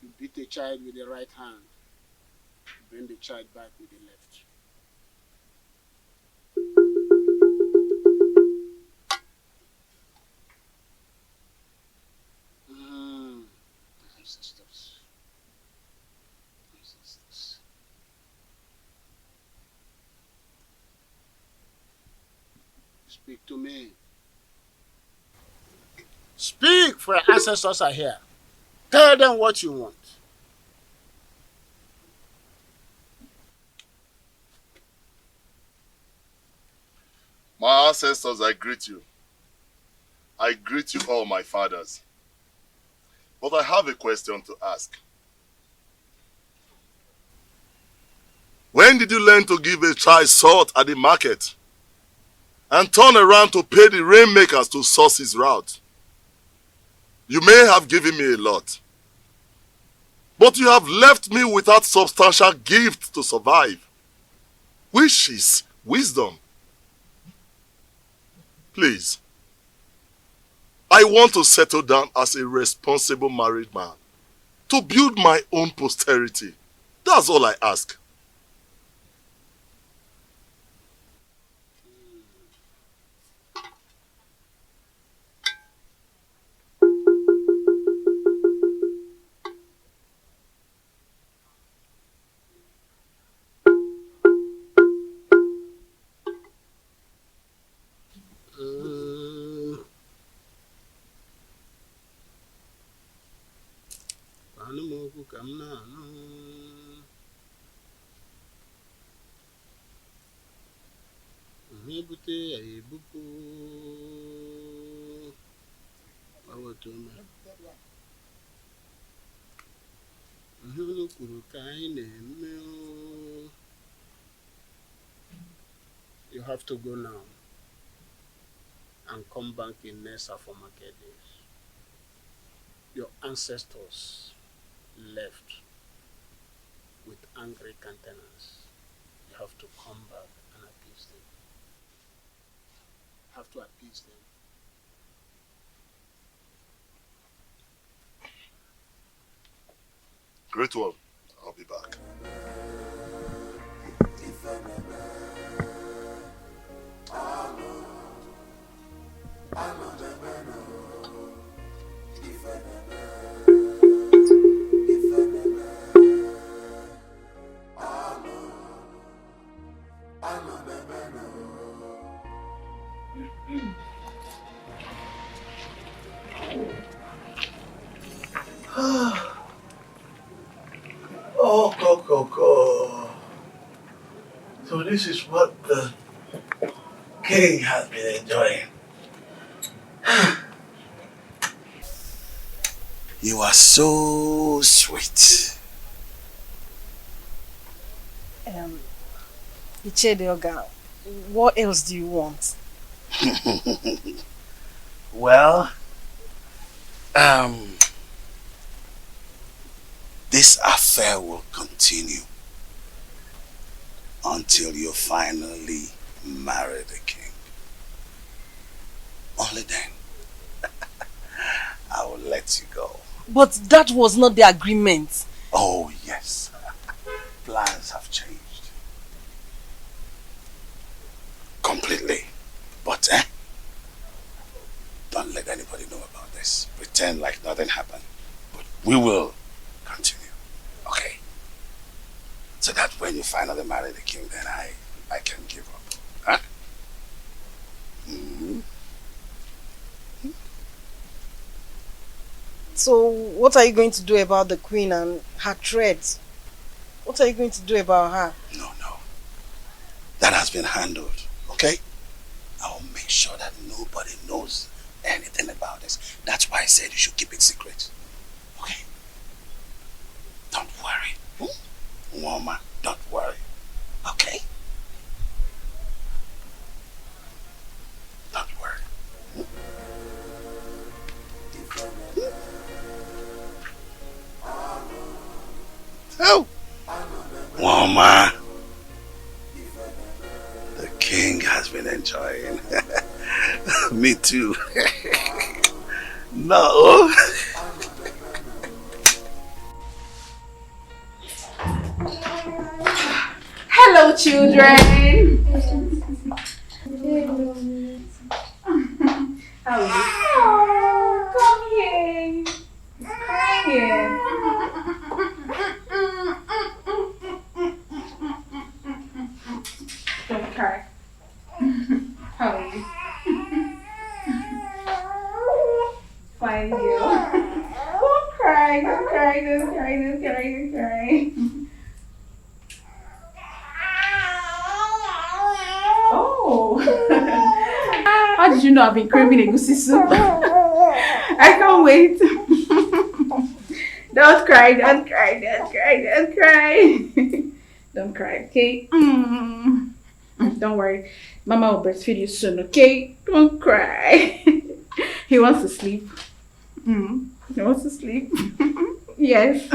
you beat the child with the right hand, bring the child back with the left. Ancestors. Ancestors. Speak to me. Speak, for your ancestors are here. Tell them what you want. My ancestors, I greet you. I greet you all, my fathers. But I have a question to ask. When did you learn to give a child salt at the market and turn around to pay the rainmakers to source his route? You may have given me a lot, but you have left me without substantial gift to survive, which is wisdom. Please, I want to settle down as a responsible married man to build my own posterity. That's all I ask. You have to go now and come back in Nessa for market days. Your ancestors left with angry countenance. You have to come back and appease them. You have to appease them. Great one. I'll be back. Oh, Coco. So this is what the king has been enjoying. You are so sweet. Ichedioga, what else do you want? Well, this affair will continue until you finally marry the king. Only then I will let you go. But that was not the agreement. Oh yes, plans have changed completely. But don't let anybody know about this. Pretend like nothing happened. But we will continue, okay? So that when you finally marry the king, then I can give up. Huh? Mm-hmm. So what are you going to do about the queen and her threats? What are you going to do about her? No. That has been handled, okay? I will make sure that nobody knows anything about this. That's why I said you should keep it secret. Okay? Don't worry. Woman, don't worry. Okay? Don't worry. Oh! Woman, the king has been enjoying. Me too. No. Hello, children. How is it? Oh, come here. Come here. Don't cry. How are you? Fine, girl. Don't cry, don't cry, don't cry, don't cry, don't cry. Oh. How did you know I've been craving egusi soup? I can't wait. Don't cry, don't cry, don't cry, don't cry. Don't cry, okay? Don't worry. Mama will breastfeed you soon, okay? Don't cry. He wants to sleep. He wants to sleep. Yes.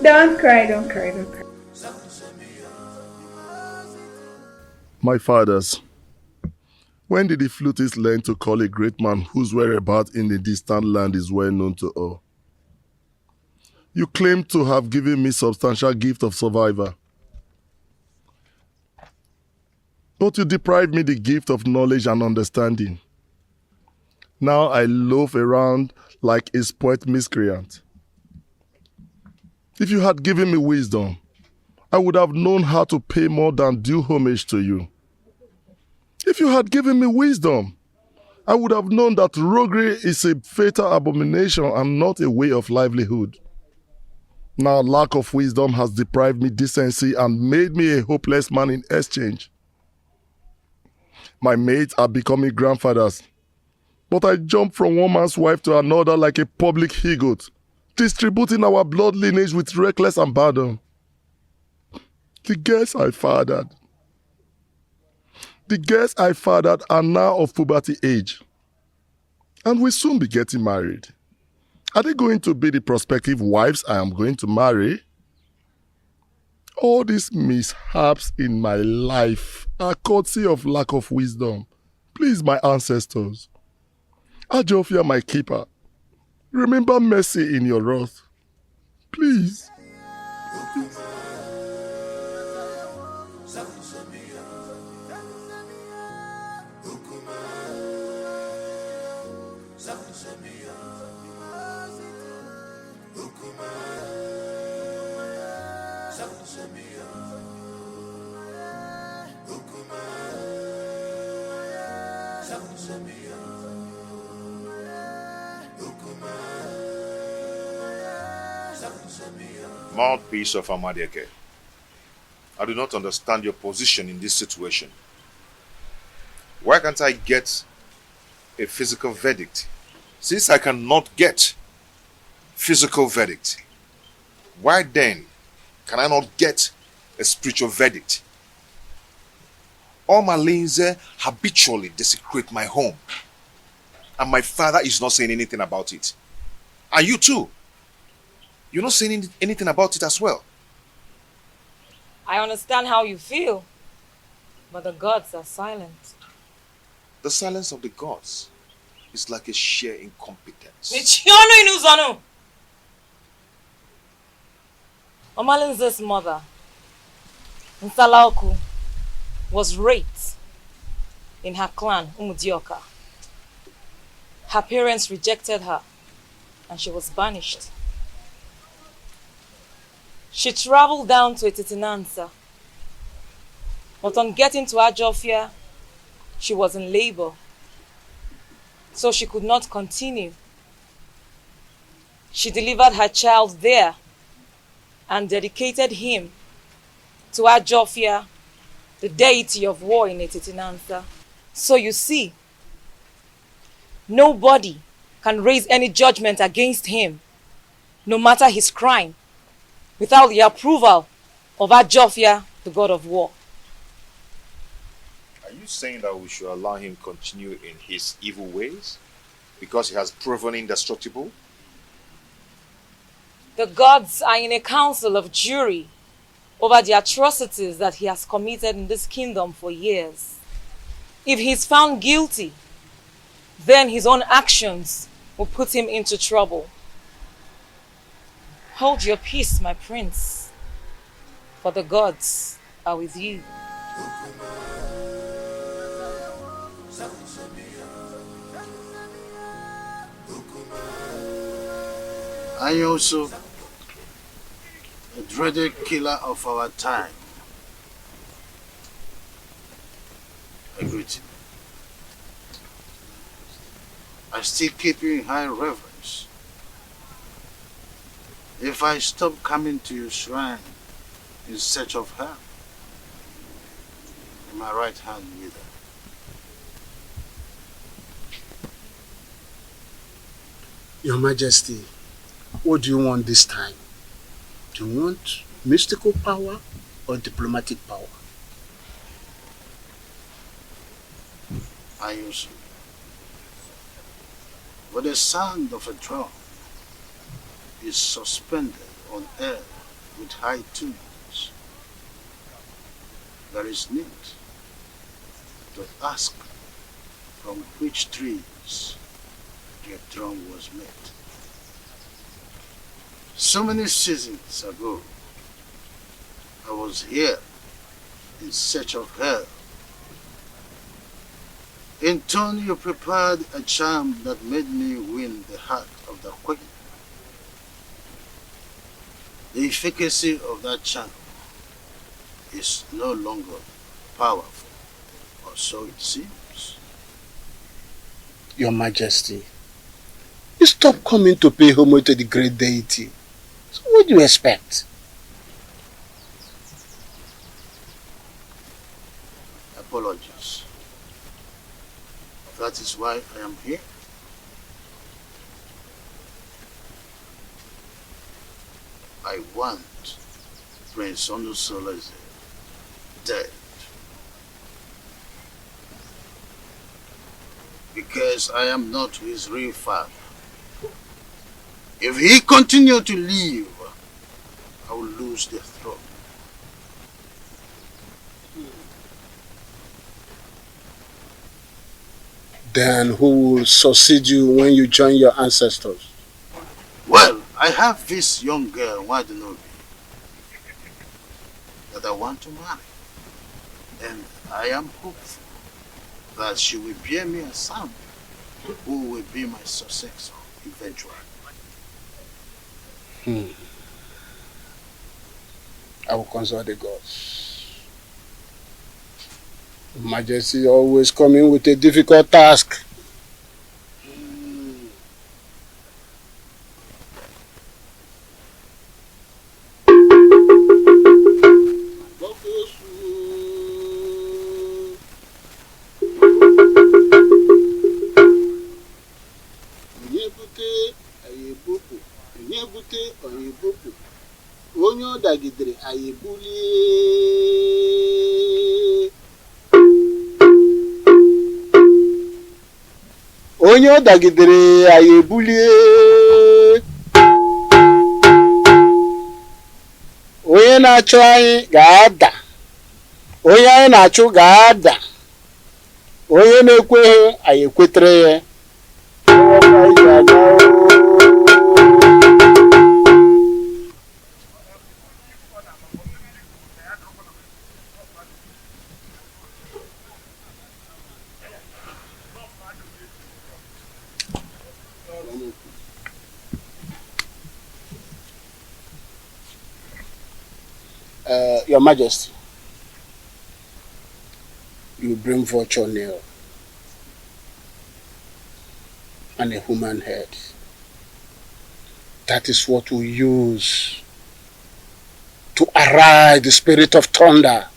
Don't cry, don't cry, don't cry. My fathers, when did the flutist learn to call a great man whose whereabouts in the distant land is well known to all? You claim to have given me substantial gift of survivor. But you deprived me the gift of knowledge and understanding. Now I loaf around like a spoilt miscreant. If you had given me wisdom, I would have known how to pay more than due homage to you. If you had given me wisdom, I would have known that roguery is a fatal abomination and not a way of livelihood. Now lack of wisdom has deprived me decency and made me a hopeless man in exchange. My mates are becoming grandfathers, but I jump from one man's wife to another like a public he-goat, distributing our blood lineage with reckless abandon. The girls I fathered are now of puberty age and will soon be getting married. Are they going to be the prospective wives I am going to marry? All these mishaps in my life are courtesy of lack of wisdom. Please, my ancestors, Ajofia, my keeper, remember mercy in your wrath. Please. Mouthpiece of Amadieke, I do not understand your position in this situation. Why can't I get a physical verdict? Since I cannot get physical verdict, why then can I not get a spiritual verdict? All my Linze habitually desecrate my home, and my father is not saying anything about it. And you too. You're not saying anything about it as well. I understand how you feel, but the gods are silent. The silence of the gods is like a sheer incompetence. Omalinze's mother, Nsalaoku, was raped in her clan, Umudioka. Her parents rejected her and she was banished. She traveled down to Etitinansa, but on getting to Ajofia, she was in labor, so she could not continue. She delivered her child there and dedicated him to Ajofia, the deity of war in Etitinansa. So you see, nobody can raise any judgment against him, no matter his crime, without the approval of Ajofia, the god of war. Are you saying that we should allow him continue in his evil ways because he has proven indestructible? The gods are in a council of jury over the atrocities that he has committed in this kingdom for years. If he's found guilty, then his own actions will put him into trouble. Hold your peace, my prince, for the gods are with you. I also, a dreaded killer of our time, I greet you. I still keep you in high reverence. If I stop coming to your shrine in search of help, in my right hand wither. Your Majesty, what do you want this time? Do you want mystical power or diplomatic power? I also. But the sound of a drum is suspended on air with high tunes. There is need to ask from which trees the drum was made. So many seasons ago, I was here in search of her. In turn, you prepared a charm that made me win the heart of the queen. The efficacy of that charm is no longer powerful, or so it seems. Your Majesty, you stop coming to pay homage to the great deity. So what do you expect? Apologies. That is why I am here. I want Prince Onusoleze dead. Because I am not his real father. If he continues to live, I will lose the throne. Then who will succeed you when you join your ancestors? Well, I have this young girl, NNEBE, that I want to marry. And I am hopeful that she will bear me a son who will be my successor eventually. I will consult the gods. Majesty always coming with a difficult task. Onye ọ dagidere anyị ebulie. Onye ọ dagidere anyị ebulie. Onye na-achụ anyị ga-ada. Onye anyị na-achụ ga-ada. Onye na-ekweghị anyị ekwetere ya. Your Majesty, you bring vulture nail and a human head. That is what we use to arise the spirit of thunder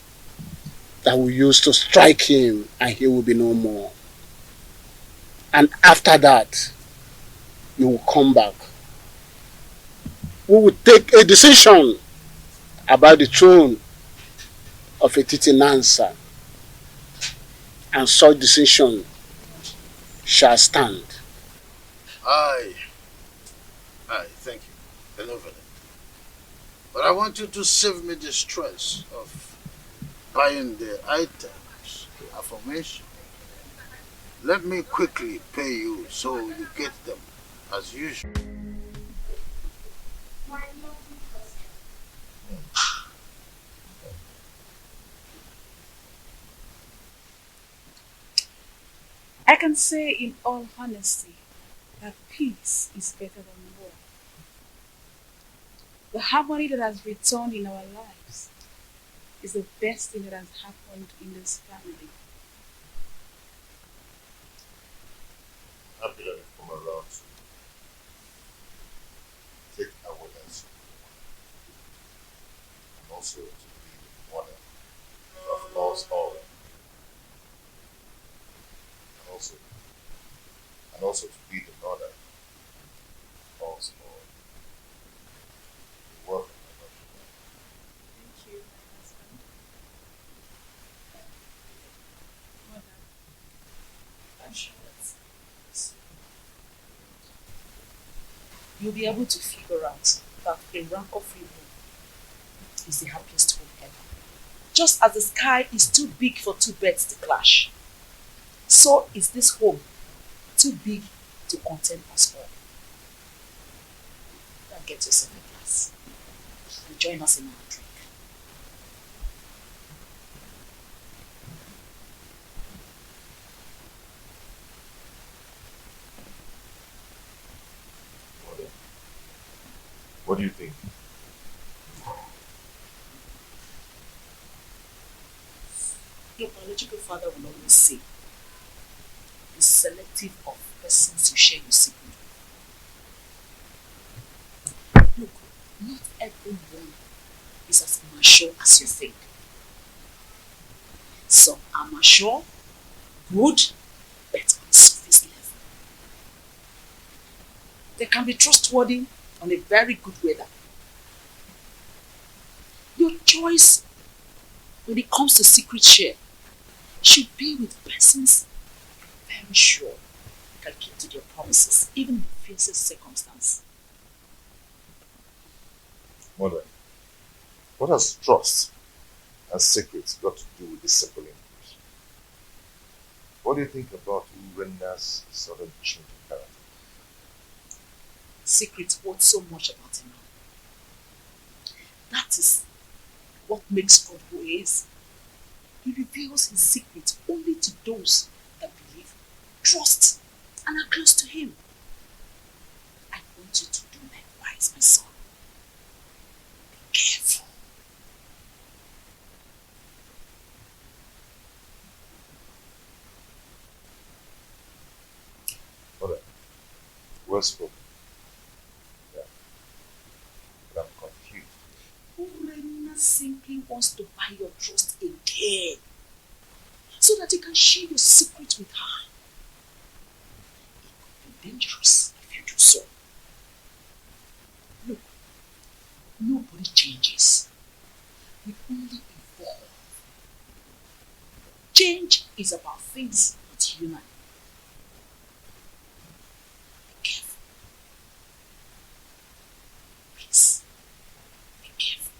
that we use to strike him, and he will be no more. And after that, you will come back. We will take a decision about the throne of Etiti Nansa, and such decision shall stand. Aye, thank you. Enough of that. But I want you to save me the stress of buying the items, the affirmation. Let me quickly pay you so you get them as usual. I can say in all honesty that peace is better than war. The harmony that has returned in our lives is the best thing that has happened in this family. Happy that you've come around to take away as and also to be the mother of us all. And also to be the mother of us all. You're welcome, my love. Thank you, my husband. Mother, I'm sure that you'll be able to figure out that a rancor-free home is the happiest home ever. Just as the sky is too big for two birds to clash, so is this home too big to contain us all. Now get yourself a glass and join us in our drink. What do you think? Your biological father will always say, be selective of persons you share your secret with. Look, not everyone is as mature as you think. Some are mature, good, but on surface level. They can be trustworthy on a very good weather. Your choice when it comes to secret share should be with persons very sure can keep to their promises, even in the fiercest circumstance. Mother, what has trust and secrets got to do with this simple English? What do you think about Urena's sudden change of character? Secrets worth so much about him. That is what makes God who he is. He reveals his secrets only to those that believe, trust, and are close to him. I want you to do likewise, my son. Be careful. Mother, well spoken. Yeah. But I'm confused. Urena simply wants to buy your trust again, so that you can share your secret with her. It could be dangerous if you do so. Look, nobody changes. We only evolve. Change is about things not human. Be careful. Please, be careful.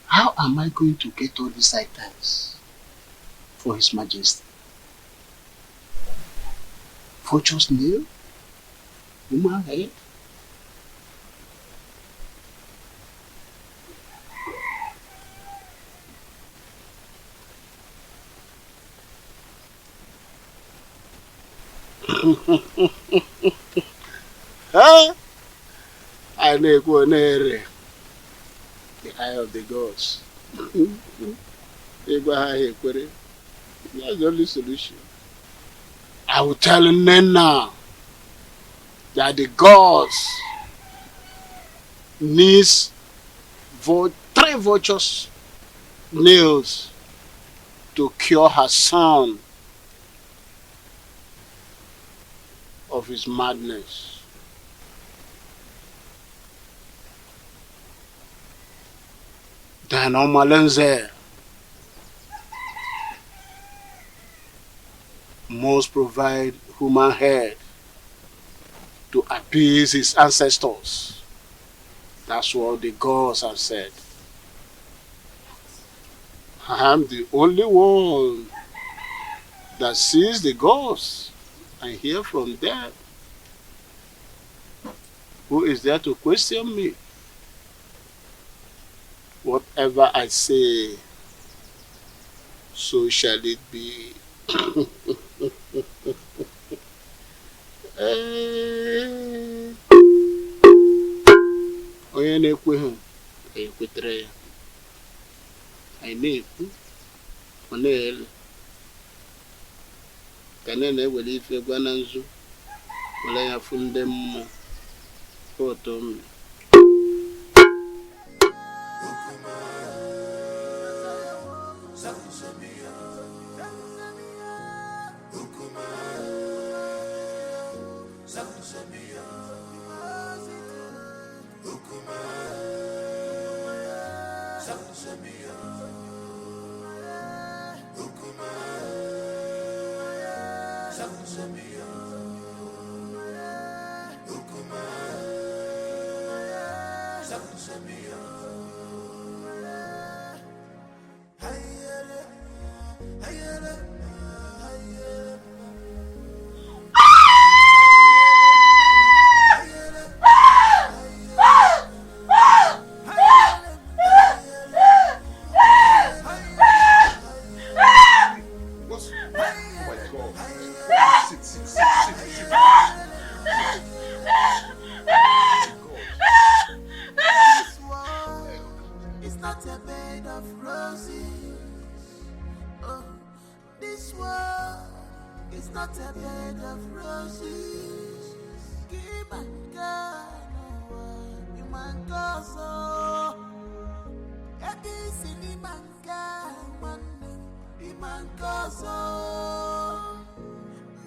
How am I going to get all these items for His Majesty? Vulture's nail? Human head? Huh? I go the eye of the gods. That's the only solution. I will tell Nena that the gods needs three vultures nails to cure her son of his madness. Then Omalenze must provide human head to appease his ancestors. That's what the gods have said. I am the only one that sees the gods and hear from them. Who is there to question me? Whatever I say, so shall it be. Onye na-ekweghị ekwetere ya. Anyị na-ekwu ọ na-ele ka na-ewere ife gwa na nzu were ya fụ ndị mmụọ otu mme.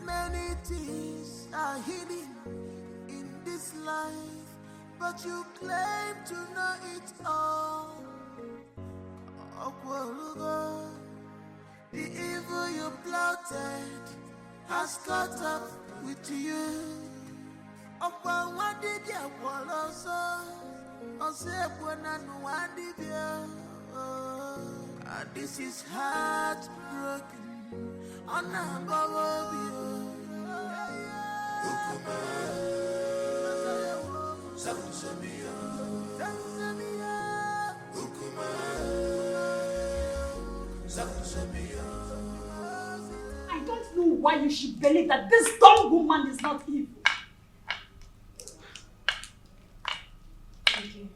Many things are hidden in this life, but you claim to know it all. The evil you plotted has caught up with you. This is heartbroken. I don't know why you should believe that this dumb woman is not evil. Thank you.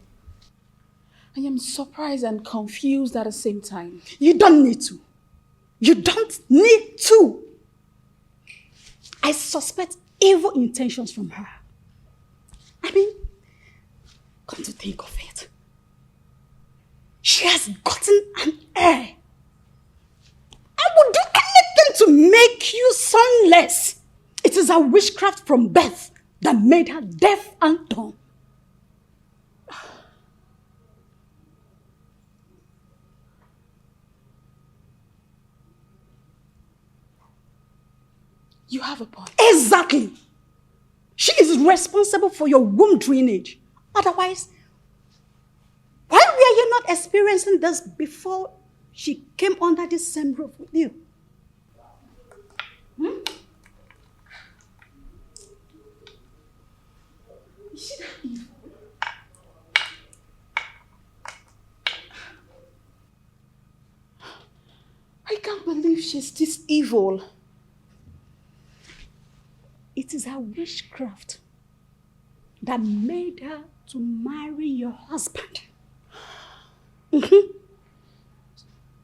I am surprised and confused at the same time. You don't need to. You don't need to. I suspect evil intentions from her. I mean, come to think of it, she has gotten an heir. I would do anything to make you sonless. It is a witchcraft from birth that made her deaf and dumb. You have a point. Exactly. She is responsible for your womb drainage. Otherwise, why were you not experiencing this before she came under this same roof with you? Is she that evil? I can't believe she's this evil. It is her witchcraft that made her to marry your husband.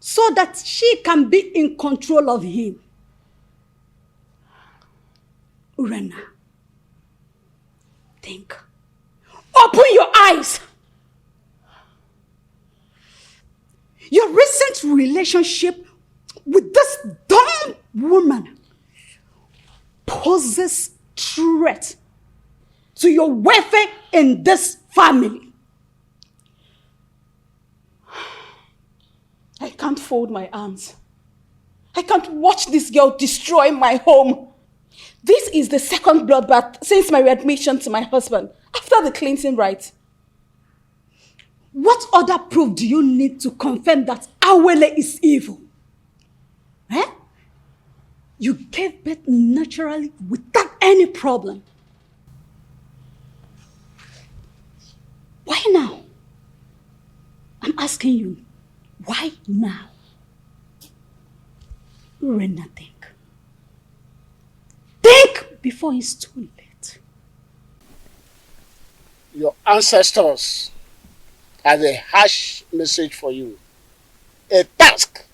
So that she can be in control of him. Urena, think. Open your eyes. Your recent relationship with this dumb woman poses threat to your welfare in this family. I can't fold my arms. I can't watch this girl destroy my home. This is the second bloodbath since my readmission to my husband after the cleansing rite. What other proof do you need to confirm that Awele is evil? Eh? You gave birth naturally without any problem. Why now? I'm asking you, why now? Rena, think. Think before it's too late. Your ancestors have a harsh message for you. A task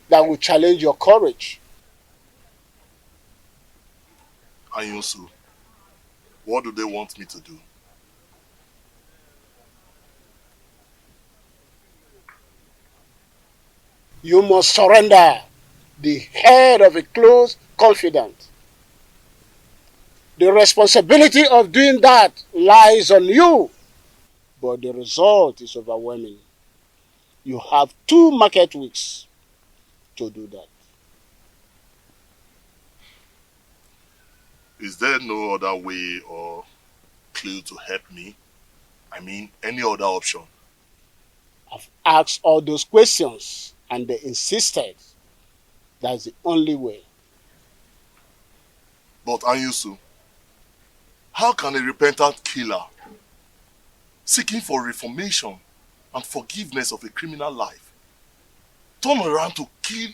that will challenge your courage. Anyusu, what do they want me to do? You must surrender the head of a close confidant. The responsibility of doing that lies on you, but the result is overwhelming. You have 2 market weeks to do that. Is there no other way or clue to help me? I mean, any other option? I've asked all those questions and they insisted that's the only way. But Anyusu, how can a repentant killer seeking for reformation and forgiveness of a criminal life turn around to kill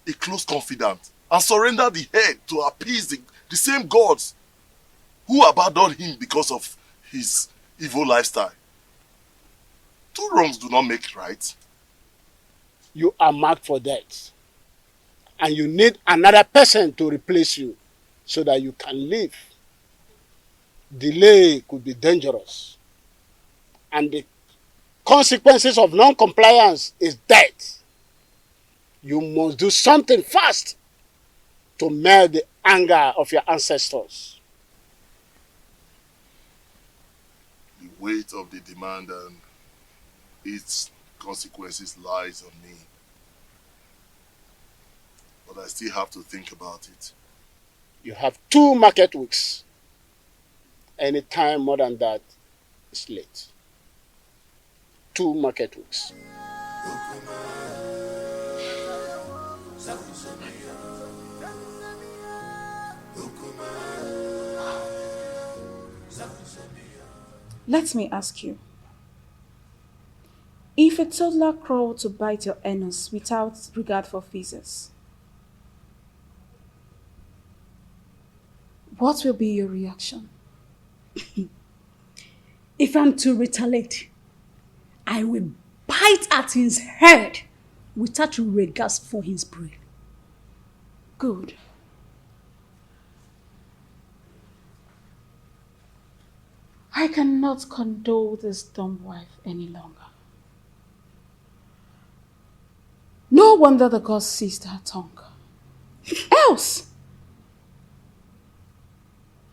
a close confidant and surrender the head to appease the same gods who abandoned him because of his evil lifestyle? 2 wrongs do not make right. You are marked for death. And you need another person to replace you so that you can live. Delay could be dangerous. And the consequences of non-compliance is death. You must do something fast to melt the anger of your ancestors. The weight of the demand and its consequences lies on me. But I still have to think about it. You have 2 market weeks. Any time more than that is late. 2 market weeks. Let me ask you. If a toddler crawled to bite your anus without regard for physics, what will be your reaction? If I'm to retaliate, I will bite at his head without regard for his brain. Good. I cannot condole this dumb wife any longer. No wonder the gods seized her tongue. Else,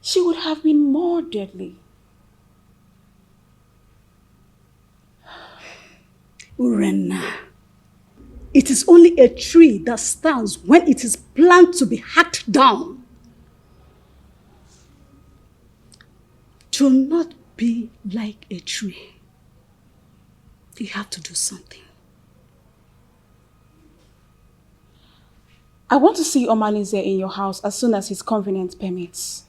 she would have been more deadly. Urena, it is only a tree that stands when it is planned to be hacked down. To not be like a tree, you have to do something. I want to see Omalize in your house as soon as his convenience permits.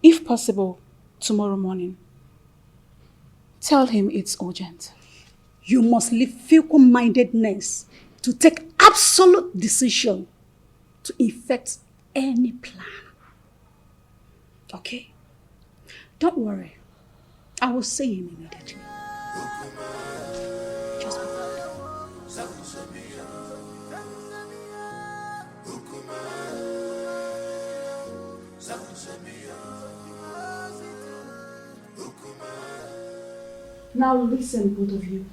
If possible, tomorrow morning. Tell him it's urgent. You must leave fickle-mindedness to take absolute decision to effect any plan. Okay? Don't worry. I will see him immediately. Just be Now listen, both of you.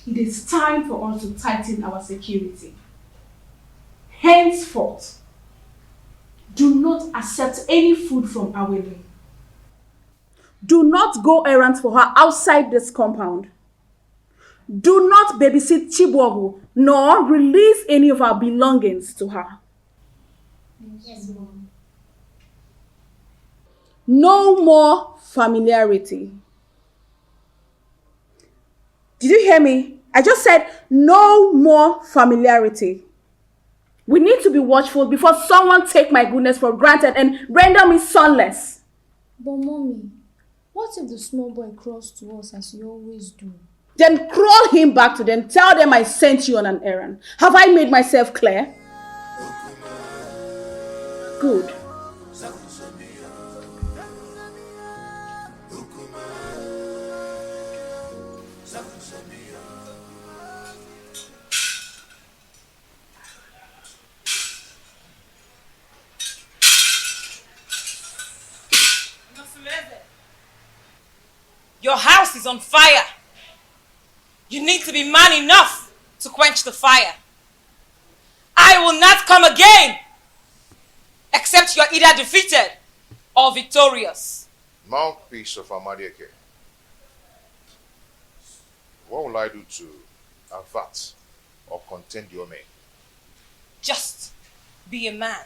It is time for us to tighten our security. Henceforth, do not accept any food from Awele. Do not go errands for her outside this compound. Do not babysit Chibuogu, nor release any of our belongings to her. Yes, Mom. No more familiarity. Did you hear me? I just said no more familiarity. We need to be watchful before someone take my goodness for granted and render me sonless. But Mommy, what if the small boy crawls to us as you always do? Then crawl him back to them. Tell them I sent you on an errand. Have I made myself clear? Good. Your house is on fire. You need to be man enough to quench the fire. I will not come again except you're either defeated or victorious. Mouthpiece of Amadieke. What will I do to avert or contend your name? Just be a man.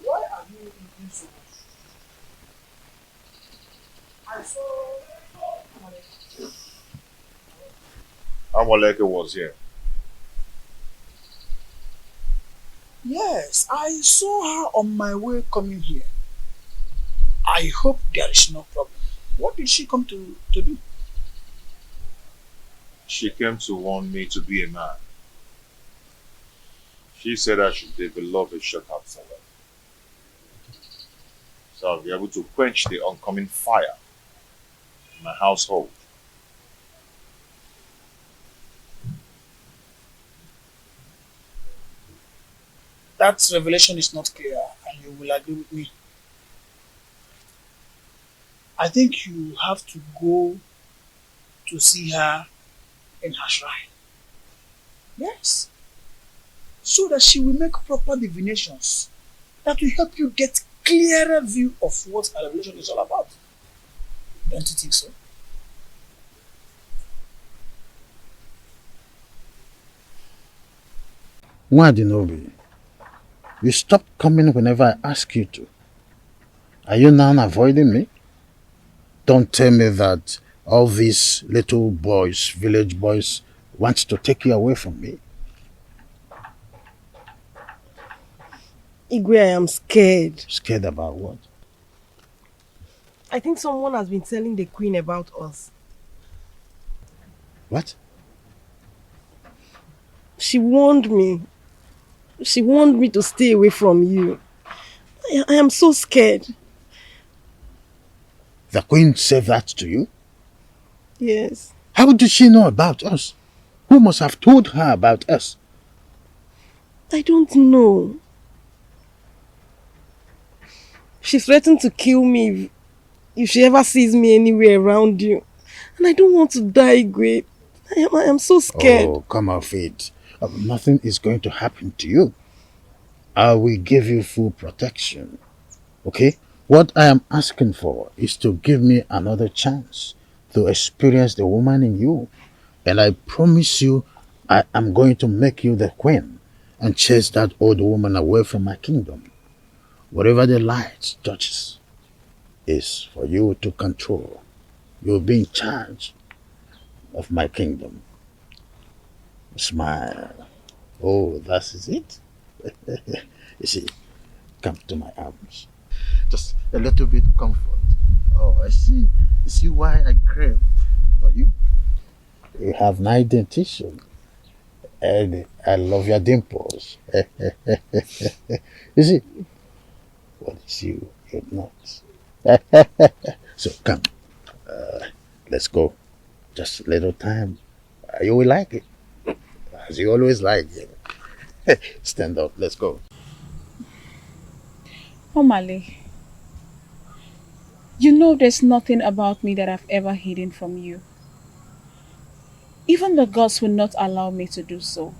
Why are you eating so much? I saw Amoleke was here. Yes, I saw her on my way coming here. I hope there is no problem. What did she come to do? She came to warn me to be a man. She said I should develop a shut-up salad, so I'll be able to quench the oncoming fire in my household. That revelation is not clear, and you will agree with me. I think you have to go to see her in her shrine. Yes. So that she will make proper divinations that will help you get clearer view of what her revelation is all about. Don't you think so? Nwadinobi, you stopped coming whenever I ask you to. Are you now avoiding me? Don't tell me that all these little boys, village boys, want to take you away from me. Igwe, I am scared. Scared about what? I think someone has been telling the queen about us. What? She warned me. She warned me to stay away from you. I am so scared. The queen said that to you? Yes. How did she know about us? Who must have told her about us? I don't know. She threatened to kill me if she ever sees me anywhere around you. And I don't want to die, Gwe. I am so scared. Oh, come off it. Nothing is going to happen to you. I will give you full protection. Okay? What I am asking for is to give me another chance to experience the woman in you. And I promise you, I am going to make you the queen and chase that old woman away from my kingdom. Whatever the light touches is for you to control. You'll be in charge of my kingdom. Smile. Oh, that is it? You see, come to my arms. Just a little bit comfort. Oh, I see. You see why I crave for you? You have nice dentition. And I love your dimples. You see, what is you? You're not. So come, let's go. Just a little time. You will like it. As you always like it. Stand up, let's go. Omale, you know there's nothing about me that I've ever hidden from you. Even the gods will not allow me to do so.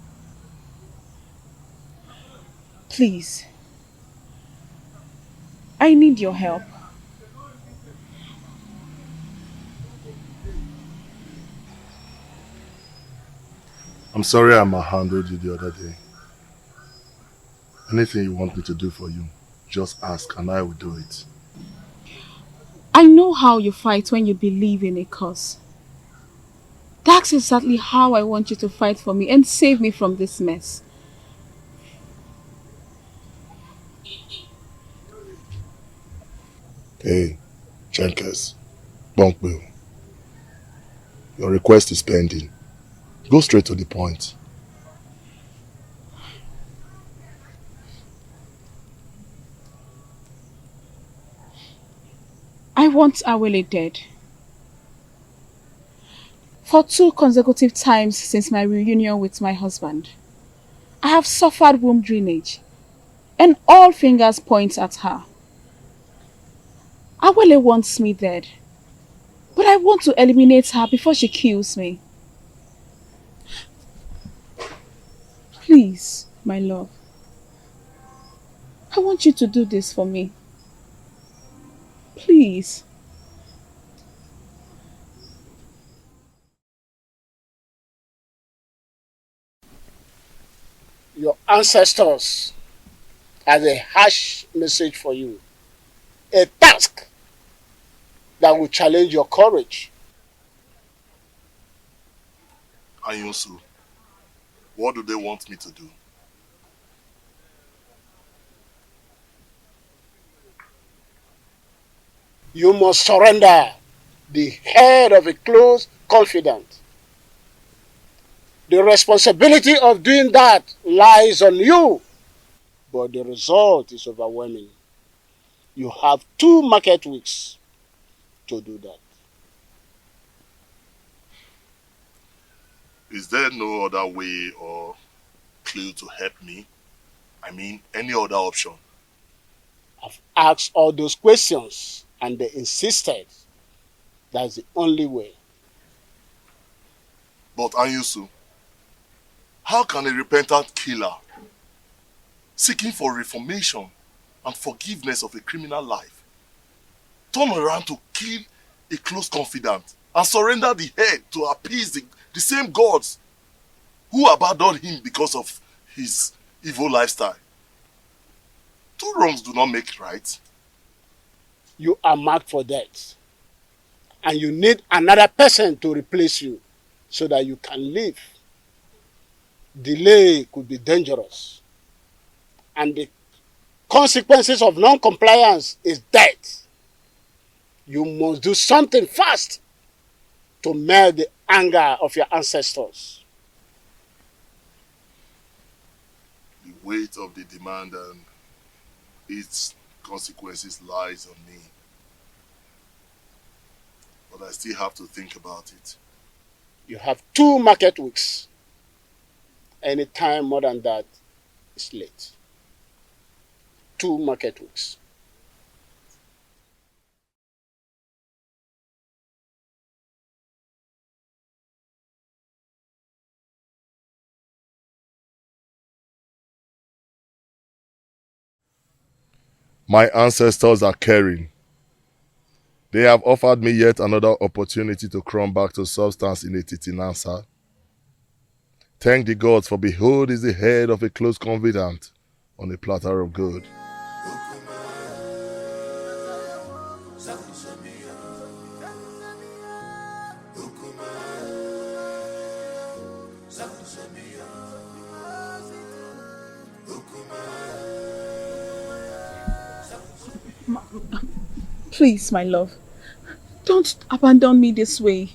Please, I need your help. I'm sorry I mishandled you the other day. Anything you want me to do for you, just ask and I will do it. I know how you fight when you believe in a cause. That's exactly how I want you to fight for me and save me from this mess. Hey, Chenkers, Bonkbill, your request is pending. Go straight to the point. I want Awele dead. For 2 consecutive times since my reunion with my husband, I have suffered womb drainage, and all fingers point at her. Awele wants me dead, but I want to eliminate her before she kills me. Please, my love, I want you to do this for me. Please. Your ancestors has a harsh message for you. A task that will challenge your courage. Anyusu, what do they want me to do? You must surrender the head of a close confidant. The responsibility of doing that lies on you, but the result is overwhelming. You have 2 market weeks to do that. Is there no other way or clue to help me? I mean, any other option? I've asked all those questions and they insisted that's the only way. But Anyusu, how can a repentant killer seeking for reformation and forgiveness of a criminal life turn around to kill a close confidant and surrender the head to appease the same gods who abandoned him because of his evil lifestyle? 2 wrongs do not make right. You are marked for death, and you need another person to replace you so that you can live. Delay could be dangerous, and the consequences of non-compliance is death. You must do something fast to melt the anger of your ancestors. The weight of the demand and its consequences lies on me. But I still have to think about it. You have 2 market weeks. Any time more than that is late. 2 market weeks. My ancestors are caring. They have offered me yet another opportunity to come back to substance in a titinansa. Thank the gods, for behold is the head of a close confidant on a platter of gold. Please, my love, don't abandon me this way.